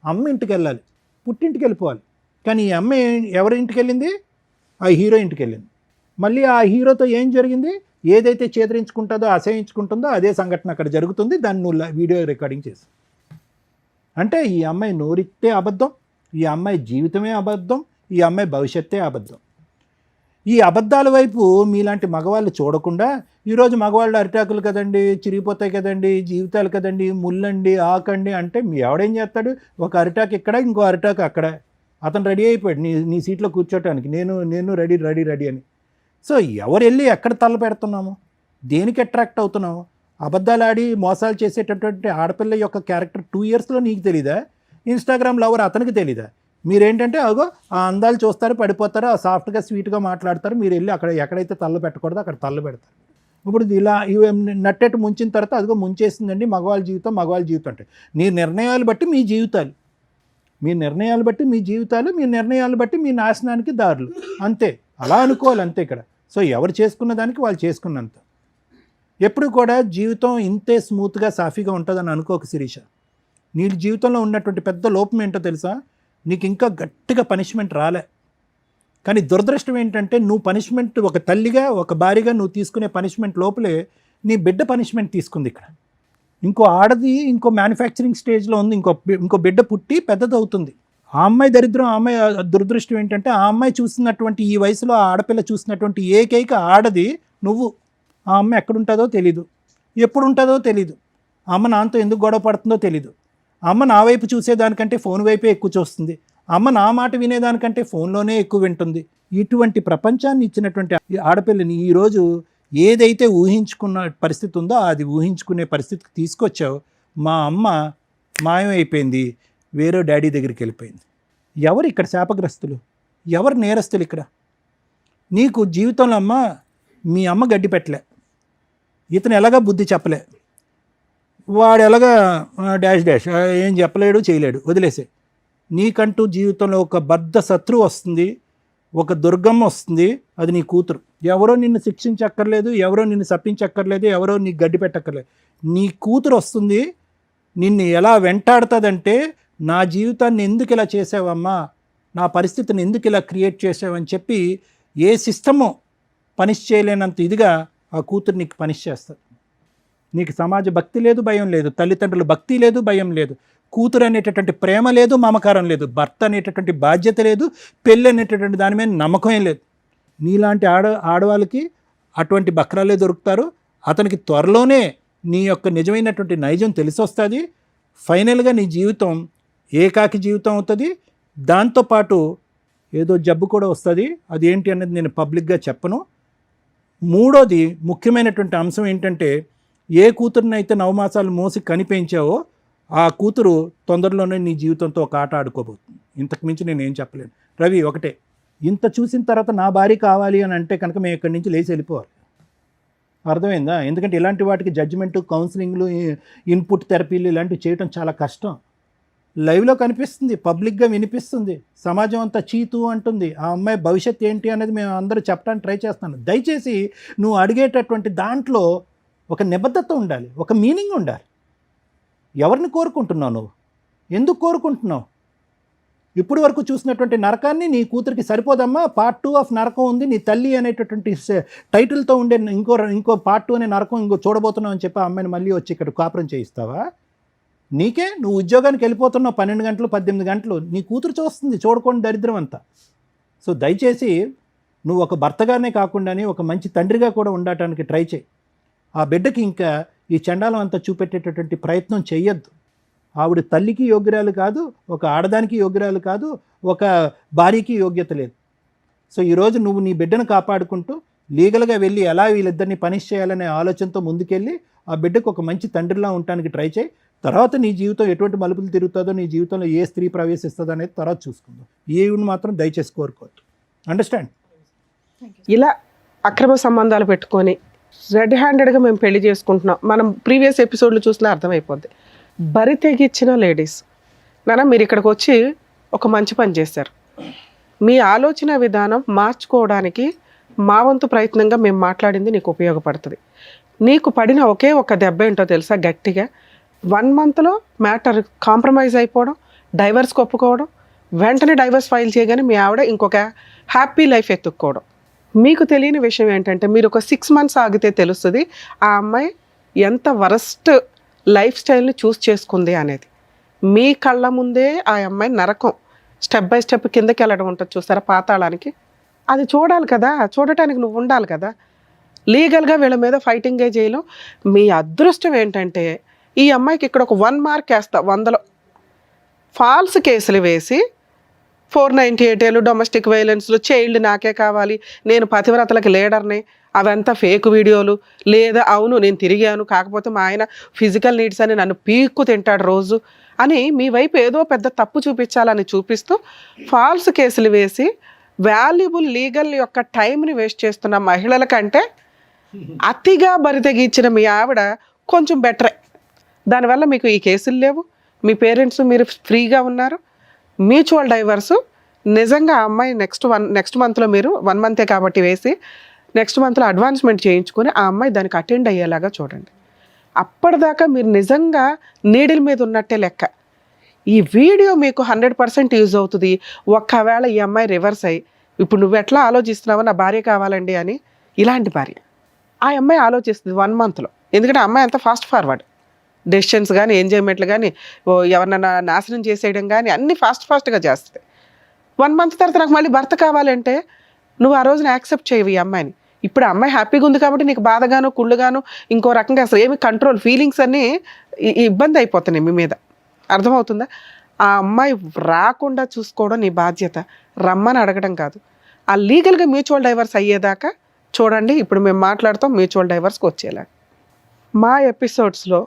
అమ్మ ఇంటికి వెళ్ళాలి, పుట్టింటికి వెళ్ళిపోవాలి. కానీ ఈ అమ్మాయి ఎవరి ఇంటికి వెళ్ళింది, ఆ హీరో ఇంటికి వెళ్ళింది. మళ్ళీ ఆ హీరోతో ఏం జరిగింది, ఏదైతే చేదరించుకుంటుందో, అసహించుకుంటుందో అదే సంఘటన అక్కడ జరుగుతుంది. దాన్ని నువ్వు వీడియో రికార్డింగ్ చేసి, అంటే ఈ అమ్మాయి నోరితే అబద్ధం, ఈ అమ్మాయి జీవితమే అబద్ధం, ఈ అమ్మాయి భవిష్యత్తే అబద్ధం. ఈ అబద్ధాల వైపు మీలాంటి మగవాళ్ళు చూడకుండా ఈరోజు మగవాళ్ళు అరిటాకులు కదండి, చిరిగిపోతాయి కదండి, జీవితాలు కదండి, ముల్లండి, ఆకండి అంటే మీ ఎవడేం చేస్తాడు, ఒక అరిటాకు ఇక్కడ, ఇంకో అరిటాకు అక్కడ. అతను రెడీ అయిపోయాడు నీ సీట్లో కూర్చోటానికి, నేను రెడీ అని. సో ఎవరు వెళ్ళి ఎక్కడ తల పెడుతున్నాము, దేనికి అట్రాక్ట్ అవుతున్నాము? అబద్ధాలు ఆడి మోసాలు చేసేటటువంటి ఆడపిల్ల యొక్క క్యారెక్టర్ 2 yearsలో నీకు తెలీదా? ఇన్స్టాగ్రామ్ లవర్ అతనికి తెలీదా? మీరేంటంటే అగో ఆ అందాలు చూస్తారు, పడిపోతారు, ఆ సాఫ్ట్గా స్వీట్గా మాట్లాడతారు, మీరు వెళ్ళి అక్కడ ఎక్కడైతే తల్ల పెట్టకూడదో అక్కడ తల్ల పెడతారు. ఇప్పుడు ఇలా నట్టెట్టు ముంచిన తర్వాత అదిగో ముంచేసిందండి మగవాళ్ళ జీవితం అంటే నీ నిర్ణయాలు బట్టి మీ జీవితాలు, మీ నిర్ణయాలు బట్టి మీ జీవితాలు, మీ నిర్ణయాలు బట్టి మీ నాశనానికి దారులు, అంతే. అలా అనుకోవాలి అంతే ఇక్కడ. సో ఎవరు చేసుకున్న దానికి వాళ్ళు చేసుకున్నంత. ఎప్పుడు కూడా జీవితం ఇంతే స్మూత్గా సాఫీగా ఉంటుందని అనుకోక శిరీష. నీ జీవితంలో ఉన్నటువంటి పెద్ద లోపం ఏంటో తెలుసా, నీకు ఇంకా గట్టిగా పనిష్మెంట్ రాలే. కానీ దురదృష్టం ఏంటంటే నువ్వు పనిష్మెంట్, ఒక తల్లిగా ఒక భార్యగా నువ్వు తీసుకునే పనిష్మెంట్ లోపలే నీ బిడ్డ పనిష్మెంట్ తీసుకుంది ఇక్కడ. ఇంకో ఆడది ఇంకో మ్యానుఫ్యాక్చరింగ్ స్టేజ్లో ఉంది, ఇంకో బిడ్డ పుట్టి పెద్దది అవుతుంది. ఆ అమ్మాయి దరిద్రం, ఆ అమ్మాయి దురదృష్టం ఏంటంటే ఆ అమ్మాయి చూసినటువంటి ఈ వయసులో ఆ ఆడపిల్ల చూసినటువంటి ఏకైక ఆడది నువ్వు. ఆ అమ్మాయి ఎక్కడుంటుందో తెలీదు, ఎప్పుడు ఉంటుందో తెలీదు, అమ్మ నాన్నతో ఎందుకు గొడవ పడుతుందో తెలీదు, అమ్మ నా వైపు చూసేదానికంటే ఫోన్ వైపే ఎక్కువ చూస్తుంది, అమ్మ నా మాట వినేదానికంటే ఫోన్లోనే ఎక్కువ వింటుంది. ఇటువంటి ప్రపంచాన్ని ఇచ్చినటువంటి ఆడపిల్లని ఈరోజు ఏదైతే ఊహించుకున్న పరిస్థితి ఉందో అది ఊహించుకునే పరిస్థితికి తీసుకొచ్చావు. మా అమ్మ మాయమైపోయింది, వేరే డాడీ దగ్గరికి వెళ్ళిపోయింది. ఎవరు ఇక్కడ శాపగ్రస్తులు, ఎవరు నేరస్తులు ఇక్కడ? నీకు జీవితంలో మీ అమ్మ గడ్డి పెట్టలే, ఇతను ఎలాగా బుద్ధి చెప్పలే, వాడు ఎలాగా డాష్ ఏం చెప్పలేడు, చేయలేడు, వదిలేసే. నీకంటూ జీవితంలో ఒక బద్ధ శత్రువు వస్తుంది, ఒక దుర్గమ్మ వస్తుంది, అది నీ కూతురు. ఎవరో నిన్ను శిక్షించక్కర్లేదు, ఎవరో నిన్ను శపించక్కర్లేదు, ఎవరో నీకు గడ్డి పెట్టక్కర్లేదు. నీ కూతురు వస్తుంది, నిన్ను ఎలా వెంటాడుతుందంటే నా జీవితాన్ని ఎందుకు ఇలా చేసావమ్మా, నా పరిస్థితిని ఎందుకు ఇలా క్రియేట్ చేసావని చెప్పి ఏ సిస్టము పనిష్ చేయలేనంత ఇదిగా ఆ కూతురు నీకు పనిష్ చేస్తుంది. నీకు సమాజ భక్తి లేదు, భయం లేదు, తల్లిదండ్రుల భక్తి లేదు, భయం లేదు, కూతురు అనేటటువంటి ప్రేమ లేదు, మమకారం లేదు, భర్త అనేటటువంటి బాధ్యత లేదు, పెళ్ళి అనేటటువంటి దాని మీద నమ్మకం లేదు. నీలాంటి ఆడవాళ్ళకి అటువంటి బక్రాలే దొరుకుతారు. అతనికి త్వరలోనే నీ యొక్క నిజమైనటువంటి నైజం తెలిసొస్తుంది. ఫైనల్గా నీ జీవితం ఏకాకి జీవితం అవుతుంది. దాంతోపాటు ఏదో జబ్బు కూడా వస్తుంది. అది ఏంటి అనేది నేను పబ్లిక్గా చెప్పను. మూడోది ముఖ్యమైనటువంటి అంశం ఏంటంటే, ఏ కూతురునైతే 9 మాసాలు మోసి కనిపించావో ఆ కూతురు తొందరలోనే నీ జీవితంతో ఒక ఆట ఆడుకోబోతుంది. ఇంతకు మించి నేను ఏం చెప్పలేను. రవి, ఒకటే, ఇంత చూసిన తర్వాత నా భార్య కావాలి అని అంటే కనుక మేము ఇక్కడి నుంచి లేచి వెళ్ళిపోవాలి. అర్థమైందా? ఎందుకంటే ఇలాంటి వాటికి జడ్జిమెంటు, కౌన్సిలింగ్లు, ఇన్పుట్ థెరపీలు ఇలాంటివి చేయడం చాలా కష్టం. లైవ్లో కనిపిస్తుంది, పబ్లిక్గా వినిపిస్తుంది, సమాజం అంతా చీతు అంటుంది. ఆ అమ్మాయి భవిష్యత్తు ఏంటి అనేది మేము అందరూ చెప్పడానికి ట్రై చేస్తున్నాను. దయచేసి నువ్వు అడిగేటటువంటి దాంట్లో ఒక నిబద్ధత ఉండాలి, ఒక మీనింగ్ ఉండాలి. ఎవరిని కోరుకుంటున్నావు నువ్వు? ఎందుకు కోరుకుంటున్నావు? ఇప్పటి వరకు చూసినటువంటి నరకాన్ని నీ కూతురికి సరిపోదమ్మా. పార్ట్ 2 ఆఫ్ నరకం ఉంది, నీ తల్లి అనేటటువంటి టైటిల్తో ఉండే ఇంకో పార్ట్ 2 అనే నరకం ఇంకో చూడబోతున్నావు అని చెప్పి ఆ అమ్మాయిని మళ్ళీ వచ్చి ఇక్కడ కాపురం చేయిస్తావా? నీకే, నువ్వు ఉద్యోగానికి వెళ్ళిపోతున్నావు 12 గంటలు 18 గంటలు, నీ కూతురు చూస్తుంది, చూడకుండా దరిద్రం అంతా. సో దయచేసి నువ్వు ఒక భర్తగానే కాకుండానే ఒక మంచి తండ్రిగా కూడా ఉండటానికి ట్రై చేయి. ఆ బిడ్డకి ఇంకా ఈ చండాలం అంతా చూపెట్టేటటువంటి ప్రయత్నం చెయ్యొద్దు. ఆవిడ తల్లికి యోగ్యురాలు కాదు, ఒక ఆడదానికి యోగ్యురాలు కాదు, ఒక భార్యకి యోగ్యత లేదు. సో ఈరోజు నువ్వు నీ బిడ్డను కాపాడుకుంటూ లీగల్గా వెళ్ళి ఎలా వీళ్ళిద్దరిని పనిష్ చేయాలనే ఆలోచనతో ముందుకెళ్ళి ఆ బిడ్డకు ఒక మంచి తండ్రిలా ఉండటానికి ట్రై చేయి. తర్వాత నీ జీవితం ఎటువంటి మలుపులు తిరుగుతుందో, నీ జీవితంలో ఏ స్త్రీ ప్రవేశిస్తుందో అనేది తర్వాత చూసుకుందాం. ఈవిని మాత్రం దయచేసి కోరుకోవద్దు. అండర్స్టాండ్? ఇలా అక్రమ సంబంధాలు పెట్టుకొని రెడ్ హ్యాండెడ్గా మేము పెళ్లి చేసుకుంటున్నాం, మనం ప్రీవియస్ ఎపిసోడ్లు చూసినా అర్థమైపోద్ది. బరి తెగిచ్చిన లేడీస్ నాన్న, మీరు ఇక్కడికి వచ్చి ఒక మంచి పని చేశారు. మీ ఆలోచన విధానం మార్చుకోవడానికి మా వంతు ప్రయత్నంగా మేము మాట్లాడింది నీకు ఉపయోగపడుతుంది. నీకు పడిన ఒకే ఒక దెబ్బ ఏంటో తెలుసా? గట్టిగా 1 మంత్లో మ్యాటర్ కాంప్రమైజ్ అయిపోవడం, డైవర్స్కి ఒప్పుకోవడం, వెంటనే డైవర్స్ ఫైల్ చేయగానే మీ ఆవిడ ఇంకొక హ్యాపీ లైఫ్ ఎత్తుక్కోవడం. మీకు తెలియని విషయం ఏంటంటే, మీరు ఒక 6 మంత్స్ ఆగితే తెలుస్తుంది ఆ అమ్మాయి ఎంత వరస్ట్ లైఫ్ స్టైల్ని చూస్ చేసుకుంది అనేది. మీ కళ్ళ ముందే ఆ అమ్మాయి నరకం స్టెప్ బై స్టెప్ కిందకి వెళ్ళడం ఉంటుంది చూస్తారా, పాతాళానికి. అది చూడాలి కదా, చూడటానికి నువ్వు ఉండాలి కదా. లీగల్గా వీళ్ళ మీద ఫైటింగే చేయలేం. మీ అదృష్టం ఏంటంటే ఈ అమ్మాయికి ఇక్కడ ఒక 1 మార్క్ వేస్తా 100లో. ఫాల్స్ కేసులు వేసి 498 ఏళ్ళు డొమెస్టిక్ వైలెన్స్లు, చైల్డ్ నాకే కావాలి, నేను పతివ్రతలకు లీడర్ని, అవంతా ఫేక్ వీడియోలు, లేదా అవును నేను తిరిగాను కాకపోతే మా ఆయన ఫిజికల్ నీడ్స్ అని నన్ను పీక్కు తింటాడు రోజు అని మీ వైపు ఏదో పెద్ద తప్పు చూపించాలని చూపిస్తూ ఫాల్స్ కేసులు వేసి వాల్యుబుల్ లీగల్ యొక్క టైంని వేస్ట్ చేస్తున్న మహిళల కంటే అతిగా బరితెగించిన మీ ఆవిడ కొంచెం బెటరే. దానివల్ల మీకు ఈ కేసులు లేవు, మీ పేరెంట్స్ మీరు ఫ్రీగా ఉన్నారు. మ్యూచువల్ డైవర్సు నిజంగా ఆ అమ్మాయి నెక్స్ట్ మంత్లో మీరు 1 మంతే కాబట్టి వేసి నెక్స్ట్ మంత్లో అడ్వాన్స్మెంట్ చేయించుకొని ఆ అమ్మాయి దానికి అటెండ్ అయ్యేలాగా చూడండి. అప్పటిదాకా మీరు నిజంగా నీడిల్ మీద ఉన్నట్టే లెక్క. ఈ వీడియో మీకు 100% యూజ్ అవుతుంది. ఒక్కవేళ ఈ అమ్మాయి రివర్స్ అయ్యి ఇప్పుడు నువ్వు ఎట్లా ఆలోచిస్తున్నావో నా భార్య కావాలండి అని, ఇలాంటి భార్య ఆ అమ్మాయి ఆలోచిస్తుంది 1 మంత్లో. ఎందుకంటే ఆ అమ్మాయి అంత ఫాస్ట్ ఫార్వర్డ్, డెసిషన్స్ కానీ ఎంజాయ్మెంట్లు కానీ ఎవరినైనా నాశనం చేసేయడం కానీ అన్నీ ఫాస్ట్గా చేస్తుంది. 1 మంత్ తర్వాత నాకు మళ్ళీ భర్త కావాలంటే నువ్వు ఆ రోజున యాక్సెప్ట్ చేయవు ఈ అమ్మాయిని. ఇప్పుడు ఆ అమ్మాయి హ్యాపీగా ఉంది కాబట్టి నీకు బాధగాను కుళ్ళుగాను ఇంకో రకంగా అసలు ఏమి కంట్రోల్ ఫీలింగ్స్ అన్నీ ఇబ్బంది అయిపోతున్నాయి మీ మీద. అర్థమవుతుందా? ఆ అమ్మాయి రాకుండా చూసుకోవడం నీ బాధ్యత, రమ్మని అడగడం కాదు. ఆ లీగల్గా మ్యూచువల్ డైవర్స్ అయ్యేదాకా చూడండి. ఇప్పుడు మేము మాట్లాడుతాం మ్యూచువల్ డైవర్స్కి వచ్చేలా. మా ఎపిసోడ్స్లో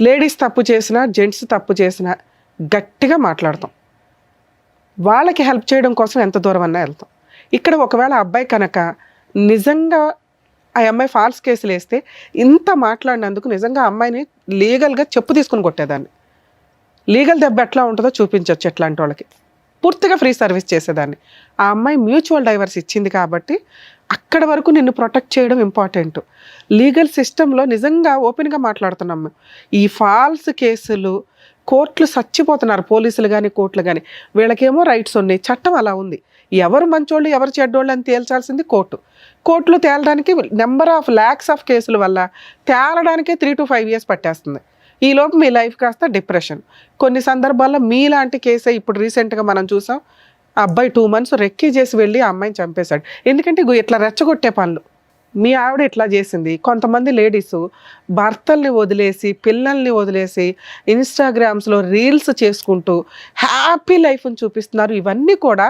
లేడీస్ తప్పు చేసినా జెంట్స్ తప్పు చేసినా గట్టిగా మాట్లాడతాం. వాళ్ళకి హెల్ప్ చేయడం కోసం ఎంత దూరం అన్నా వెళ్తాం. ఇక్కడ ఒకవేళ అబ్బాయి కనుక నిజంగా ఆ అమ్మాయి ఫాల్స్ కేసులు వేస్తే ఇంత మాట్లాడినందుకు నిజంగా అమ్మాయిని లీగల్గా చెప్పు తీసుకుని కొట్టేదాన్ని. లీగల్ దెబ్బ ఎట్లా ఉంటుందో చూపించవచ్చు ఎట్లాంటి వాళ్ళకి. పూర్తిగా ఫ్రీ సర్వీస్ చేసేదాన్ని. ఆ అమ్మాయి మ్యూచువల్ డైవర్స్ ఇచ్చింది కాబట్టి అక్కడ వరకు నిన్ను ప్రొటెక్ట్ చేయడం ఇంపార్టెంట్. లీగల్ సిస్టంలో నిజంగా ఓపెన్గా మాట్లాడుతున్నాం. ఈ ఫాల్స్ కేసులు కోర్టులు చచ్చిపోతున్నారు, పోలీసులు కానీ కోర్టులు కానీ. వీళ్ళకేమో రైట్స్ ఉన్నాయి, చట్టం అలా ఉంది. ఎవరు మంచోళ్ళు ఎవరు చెడ్డోళ్ళు అని తేల్చాల్సింది కోర్టులో తేలడానికి నెంబర్ ఆఫ్ ల్యాక్స్ ఆఫ్ కేసుల వల్ల తేలడానికే 3 to 5 years పట్టేస్తుంది. ఈ లోపు మీ లైఫ్ కాస్త డిప్రెషన్. కొన్ని సందర్భాల్లో మీలాంటి కేసే ఇప్పుడు రీసెంట్గా మనం చూసాం. ఆ అబ్బాయి 2 months రెక్కీ చేసి వెళ్ళి ఆ అమ్మాయిని చంపేశాడు. ఎందుకంటే ఇగో ఇట్లా రెచ్చగొట్టే పనులు. మీ ఆవిడ ఇట్లా చేసింది. కొంతమంది లేడీస్ భర్తల్ని వదిలేసి పిల్లల్ని వదిలేసి ఇన్స్టాగ్రామ్స్లో రీల్స్ చేసుకుంటూ హ్యాపీ లైఫ్ని చూపిస్తున్నారు. ఇవన్నీ కూడా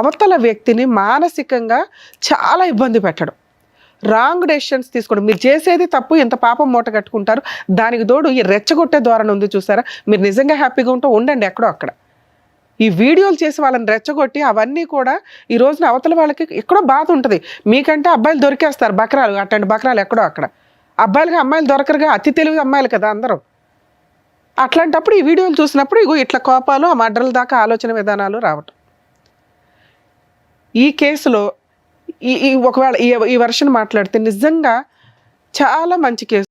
అవతల వ్యక్తిని మానసికంగా చాలా ఇబ్బంది పెట్టడం, రాంగ్ డెసిషన్స్ తీసుకోవడం. మీరు చేసేది తప్పు, ఇంత పాపం మూట కట్టుకుంటారు. దానికి తోడు ఈ రెచ్చగొట్టే ధోరణి ఉంది చూసారా. మీరు నిజంగా హ్యాపీగా ఉంటే ఉండండి ఎక్కడో అక్కడ. ఈ వీడియోలు చేసి వాళ్ళని రెచ్చగొట్టి అవన్నీ కూడా ఈ రోజున అవతల వాళ్ళకి ఎక్కడో బాధ ఉంటుంది. మీకంటే అబ్బాయిలు దొరికేస్తారు బకరాలు, అట్లాంటి బకరాలు ఎక్కడో అక్కడ. అబ్బాయిలుగా అమ్మాయిలు దొరకరుగా, అతి తెలివి అమ్మాయిలు కదా అందరూ. అట్లాంటప్పుడు ఈ వీడియోలు చూసినప్పుడు ఇగో ఇట్లా కోపాలు, ఆ మర్డర్ల దాకా ఆలోచన విధానాలు రావటం. ఈ కేసులో ఒకవేళ ఈ వర్షన్ మాట్లాడితే నిజంగా చాలా మంచి కేసు.